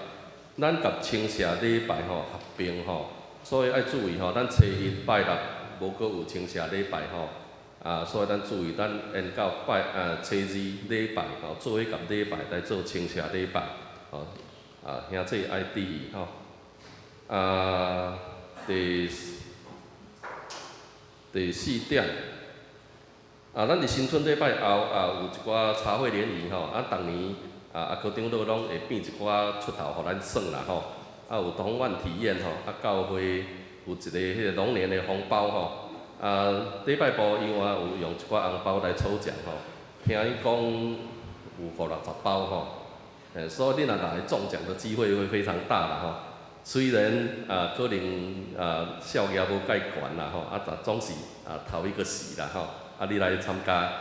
咱甲青社礼拜合并所以爱注意咱初1拜6无阁有青社礼拜所以咱注意咱延到初2礼拜做伙甲礼拜来做青社礼拜兄弟爱注意第4点，咱伫新春礼拜后有一寡茶会联谊逐年科长老拢会变一寡出头互咱耍啦有同款体验教会有一个迄个龙年的红包礼拜部以外有用一寡红包来抽奖听伊讲有50-60包所以你若来中奖的机会会非常大啦虽然可能效益无介悬啦但总是头一个时啦你来参加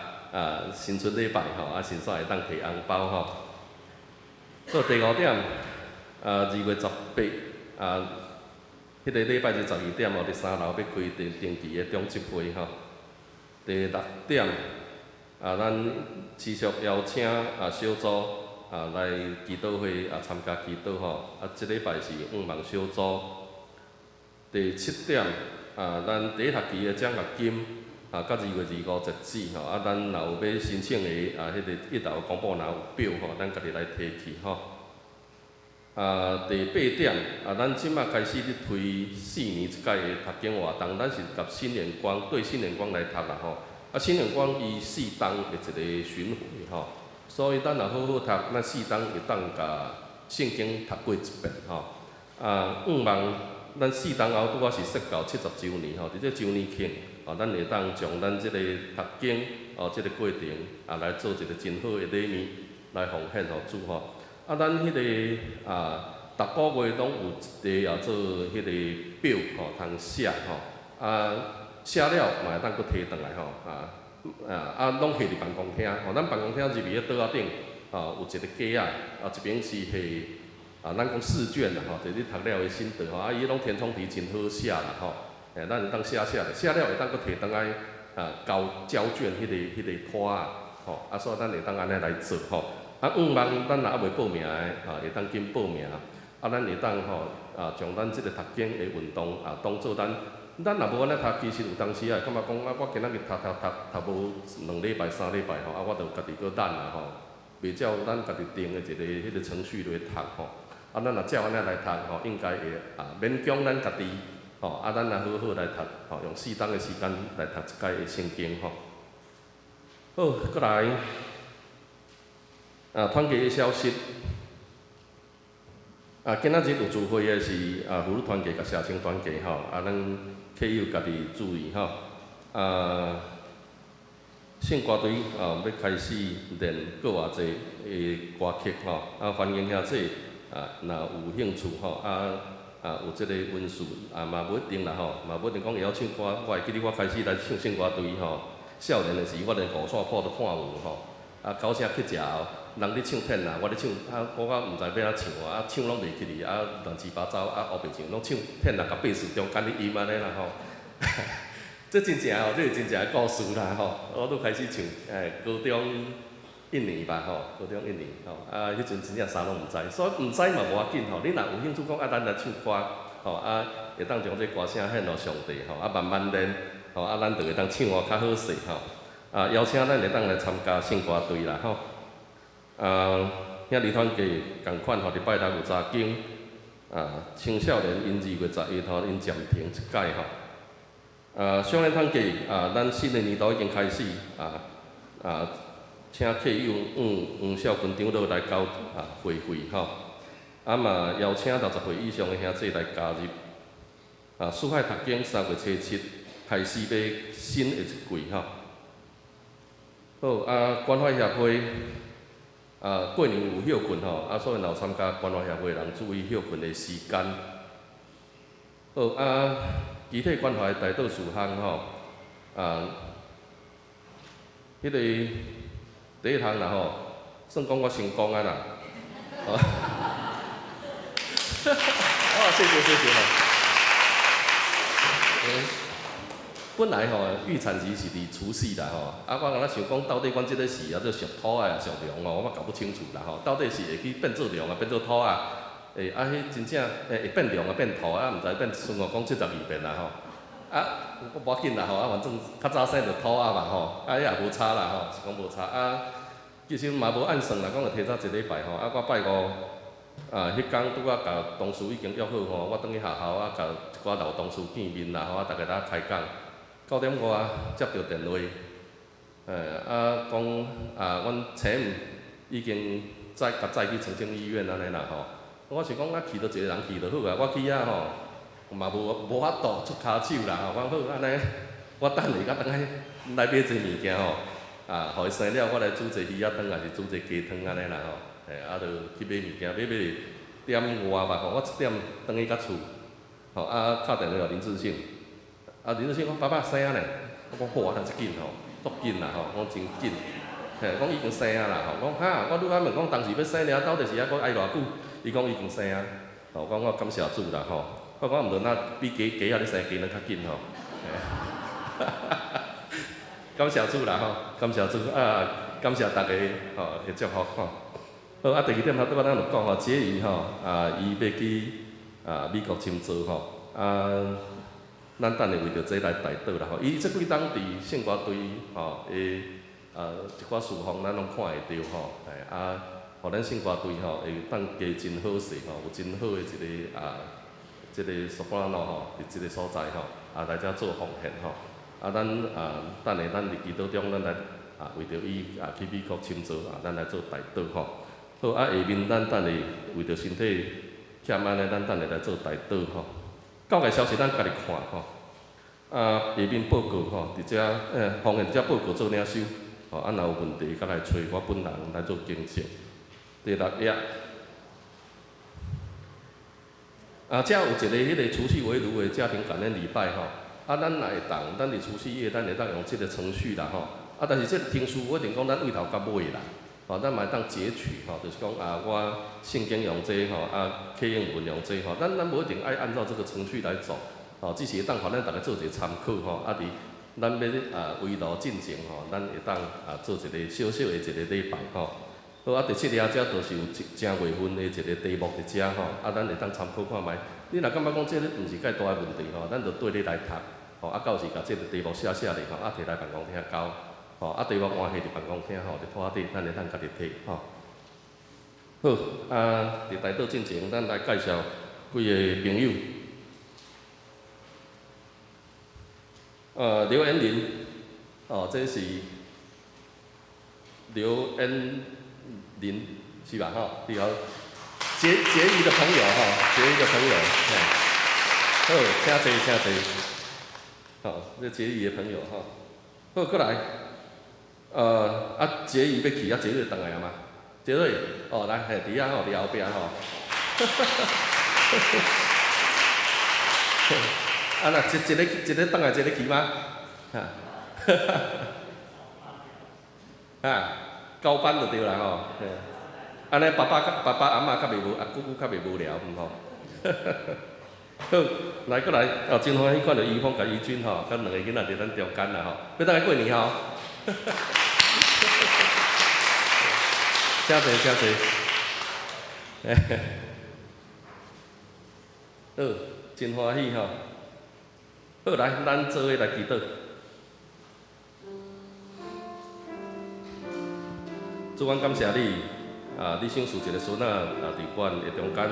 新春礼拜先煞会当摕红包好，第5点2月18迄个礼拜日12点伫3楼要开定期的中集会第6点咱持续邀请小组来祈祷会参加祈祷即礼拜是5万小组。第7点咱第1学期的奖学金到2月25截止咱若有要申请的迄个1楼公布若有表咱家己来提去第8点咱即马开始咧推4年一届的读经活动，咱是甲新眼光对新眼光来读啦新眼光伊4档的一个巡回所以咱若好好读，咱4档会当甲圣经读过一遍5万，咱4档后拄仔是说到70周年伫这周年庆咱会当将咱即个读经即个过程来做一个真好的礼物来奉献互主咱迄个逐个月拢有一个做迄个表通写写了嘛会当佫摕转来拢下伫办公厅咱办公厅入面个桌仔顶有一个架一边是下咱讲试卷啦就是你读了的心得伊拢填充题真好写啦咱会当写了会当佫摕转来交卷迄个拖所以咱会当安尼来做5万咱若还未报名的会当紧报名咱会当将咱即个读经的运动当做咱若无安尼读，其实有当时感觉讲我今仔日读无2礼拜3礼拜我着家己佫等啦袂照咱家己定的迄个程序来读咱若照安尼来读应该会勉强咱家己咱若好好来读用4档的时间来读一届的圣经好，佫来团契的消息今仔日有聚会的是妇女团契甲社青团契咱客友家己注意圣歌队要开始练搁偌济的歌曲欢迎兄弟若有兴趣有即个文书嘛无一定啦嘛无一定讲会晓唱歌，我会记得我开始来唱圣歌队少年的时我连五线谱都看有高声去食人咧唱天我咧唱我毋知要安怎唱唱拢袂起哩乱七八糟黑白唱，拢唱天甲贝斯中间咧音安尼啦这真正这是真正的故事啦我都开始唱高中1年吧高中1年迄阵真正啥拢毋知，所以毋知嘛无要紧你若有兴趣讲咱来唱歌会当将这歌声献互上帝慢慢练吼咱就会当唱啊较好势吼。邀请咱会当来参加圣歌队啦吼。兄弟团契共款吼，伫拜六有查经，青少年因2月11号因暂停一届吼。少年团契咱新的年度已经开始请客友黄少军长老来交会费吼。嘛邀请60岁以上的兄弟来加入。四海读经3月7开始要新的一季吼。好关怀协会过年有休困吼，所以若有参加关怀协会人注意休困的时间。好集体关怀大道事项吼，迄个第一项啦吼，算讲我成功啊啦。谢谢吼。本来吼预产期是伫除夕啦吼，我若想讲到底阮即个是做属土啊属龙哦，我搞不清楚啦吼，到底是会去变做龙啊变做土啊？迄真正会变龙啊变土啊，毋知变孙悟空72变啦吼。无要紧啦吼，反正较早生就土啊嘛吼，迄也无差啦吼，是讲无差其实嘛无按算啦，讲就提早一礼拜吼，我拜五迄天拄仔甲同事已经约好吼，我转去学校甲一寡老同事见面啦吼，大家来开讲。9点外接到电话，讲阮妻母已经载去长庚医院安尼啦吼。我是讲去到一个人去就好啊，我去嘛无法度出骹手啦吼。我好安尼，我等下甲转去来买一物件吼，互伊生了，我来煮一鱼仔汤，还是煮一鸡汤安尼啦吼。就去买物件，买点外吧吼，我1点转去甲厝，敲电话互林志信。林志信讲爸爸生啊呢，我讲好啊，真紧吼，足紧啦吼，讲真紧，讲已经生啊啦吼，讲我愈仔问讲当时要生了，到底是还佫爱偌久？伊讲已经生啊，讲我感谢主啦吼，我讲毋论比鸡仔咧生鸡仔较紧吼，感谢主啦吼，感谢主感谢大家吼的祝福吼。好第2点头拄仔咱就讲吼，这伊吼伊要去美国深造吼咱等下为着这来带倒啦吼，伊即几冬伫圣歌队吼的一寡事项，咱拢看会到吼，互咱圣歌队吼会当加真好势吼，有真好的一个即个 soprano 吼，伫即个所在吼，来遮做奉献吼，咱等下咱伫祈祷中，咱来为着伊去美国深造咱来做带倒吼。好下面咱等下为着身体欠安尼，咱等下来做带倒吼。教界消息咱家己看吼，下面报告吼，伫遮奉献伫遮报告做领收，若有问题，甲来找我本人来做更正。第6页，遮有一个迄个除夕围炉的家庭感恩礼拜吼，咱若会当，咱伫除夕夜咱会当用即个程序啦吼，但是即个程序我一定讲咱为头到尾啦。咱嘛会当截取就是讲我圣经用这客英文用这咱无一定爱按照这个程序来做，只是会当互咱大家做一个参考伫咱要围炉进前咱会当做一个小小的一个礼拜好第7页遮就是有正月份的一个题目伫遮咱会当参考看觅。你若感觉讲这个毋是介大的问题咱就对你来读到时甲这个题目写咧摕来办公厅交。题目换下伫办公厅伫拖底，咱会当家己摕好，伫带倒进前，咱来介绍几个朋友。刘恩林，这是刘恩林是吧？对哦，结义的朋友结义的朋友，好，请坐。这结义的朋友好，过来。杰伊要去杰瑞倒来啊嘛？杰瑞，来，伫遐伫后壁那一个倒来，一个去吗？交班就对啦安尼爸爸阿嬷较袂无，姑姑较袂无聊好，来过来，真欢喜看到于峰甲于君甲2个囡仔伫咱中间啦要倒来过年请坐。好，真欢喜好，来，咱做伙来祈祷。主，阮感谢你，你赏赐一个孙仔伫阮的中间，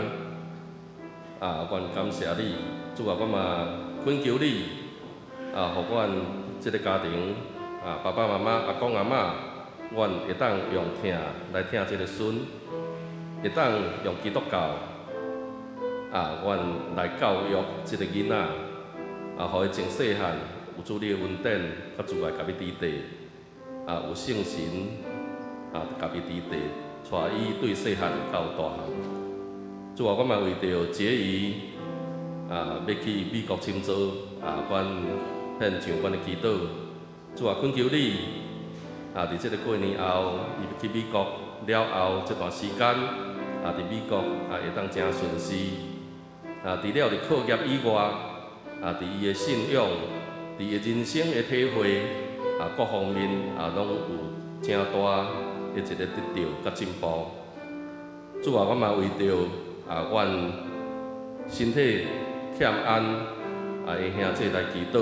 阮感谢你，主啊，阮嘛恳求你，互阮即个家庭，爸爸妈妈、阿公阿嬷，阮会当用听来听即个孙，会当用基督教，阮来教育即个囡仔，互伊从细汉有主你的恩典，甲主来甲伊支持，有圣神，甲伊支持，带伊对细汉到大汉。主啊，阮嘛为着结伊，要去美国深造，阮献上阮的祈祷。主啊，恳求你，伫即个过年后，伊要去美国了后这段时间，伫美国会当真顺遂。除了伫课业以外，伫伊的信仰、伫伊人生的体会，各方面拢有正大的一个得着甲进步。主啊，阮嘛为着阮身体欠安的兄弟来祈祷。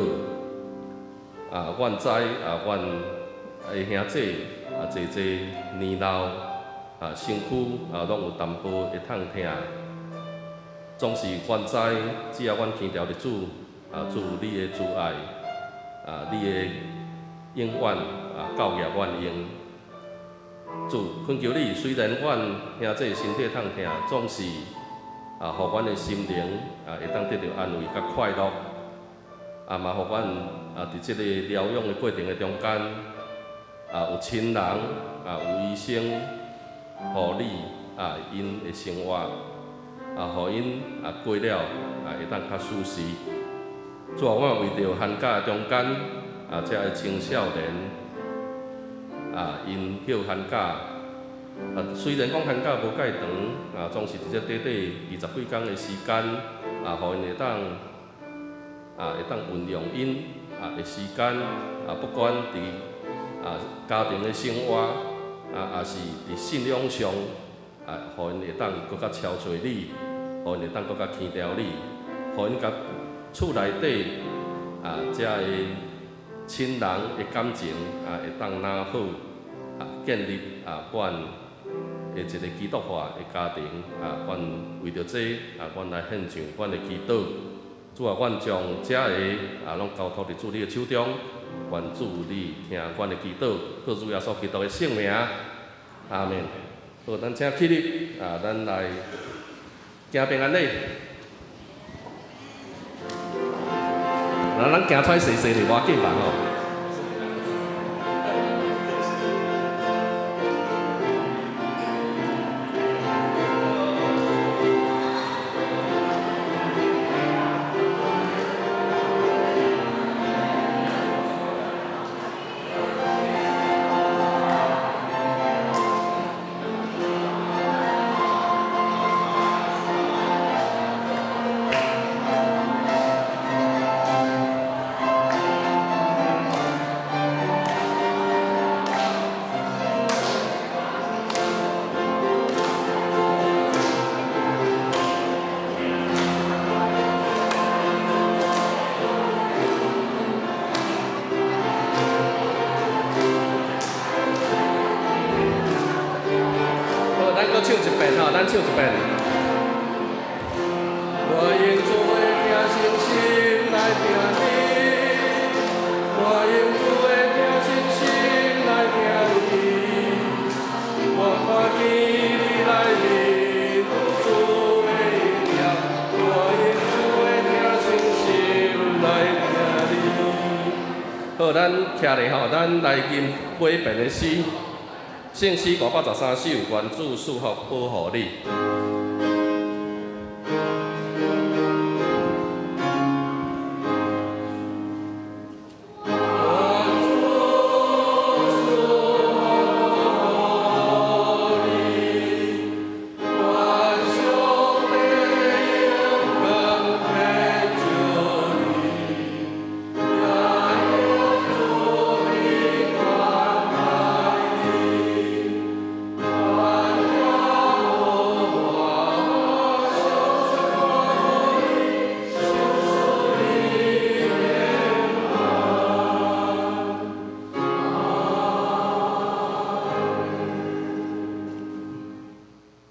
阮知阮的兄弟济年老，身躯拢有淡薄会痛疼。总是阮知，只要阮牵着日主，主你的主爱，你的永远教业阮用。主恳求你，虽然阮兄弟身体痛疼，总是互阮的心灵会当得到安慰甲快乐，嘛互阮伫即个疗养的过程的中间，有亲人，有医生护理因的生活。互因过了会当较舒适。主啊，我为着寒假中间遮个青少年因休寒假，虽然讲寒假无介长，总是伫这短20几天的时间，互因会当运用因的时间，不管伫家庭的生活，也是伫信仰上。互因会当搁较超找你，互因会当搁较牵调你，互因甲厝内底遮个亲人的感情会当拿好，建立阮的一个基督化的家庭。阮为着这，阮来献上阮的祈祷。主啊，阮将遮个拢交托伫主你的手中，愿主你听阮的祈祷，靠主耶稣基督的圣名，阿门。好，咱请起立，咱来行平安礼。咱行出来细细哩，无要紧吧吼。唱一遍吼，咱唱一遍。我用主的听信心来听你，我用主的听信心来听你，我看见你来临，主的应验，我用主的听信心来听你。好，咱徛咧吼，咱来吟8遍的诗。圣诗513首，愿主赐福保护你。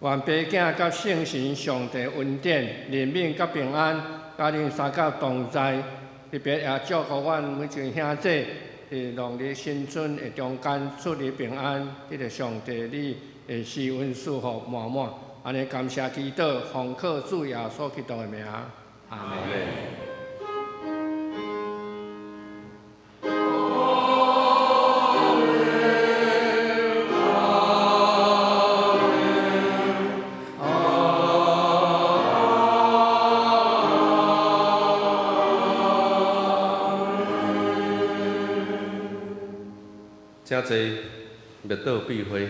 愿爸囝甲圣神上帝恩典、怜悯甲平安，家庭三角同在，特别也祝福阮每一个兄弟，伫农历新春的中间出入平安，迄个上帝你的施恩赐福满满。安尼感谢祈祷，奉靠主耶稣基督的名，阿门。真侪灭道避讳。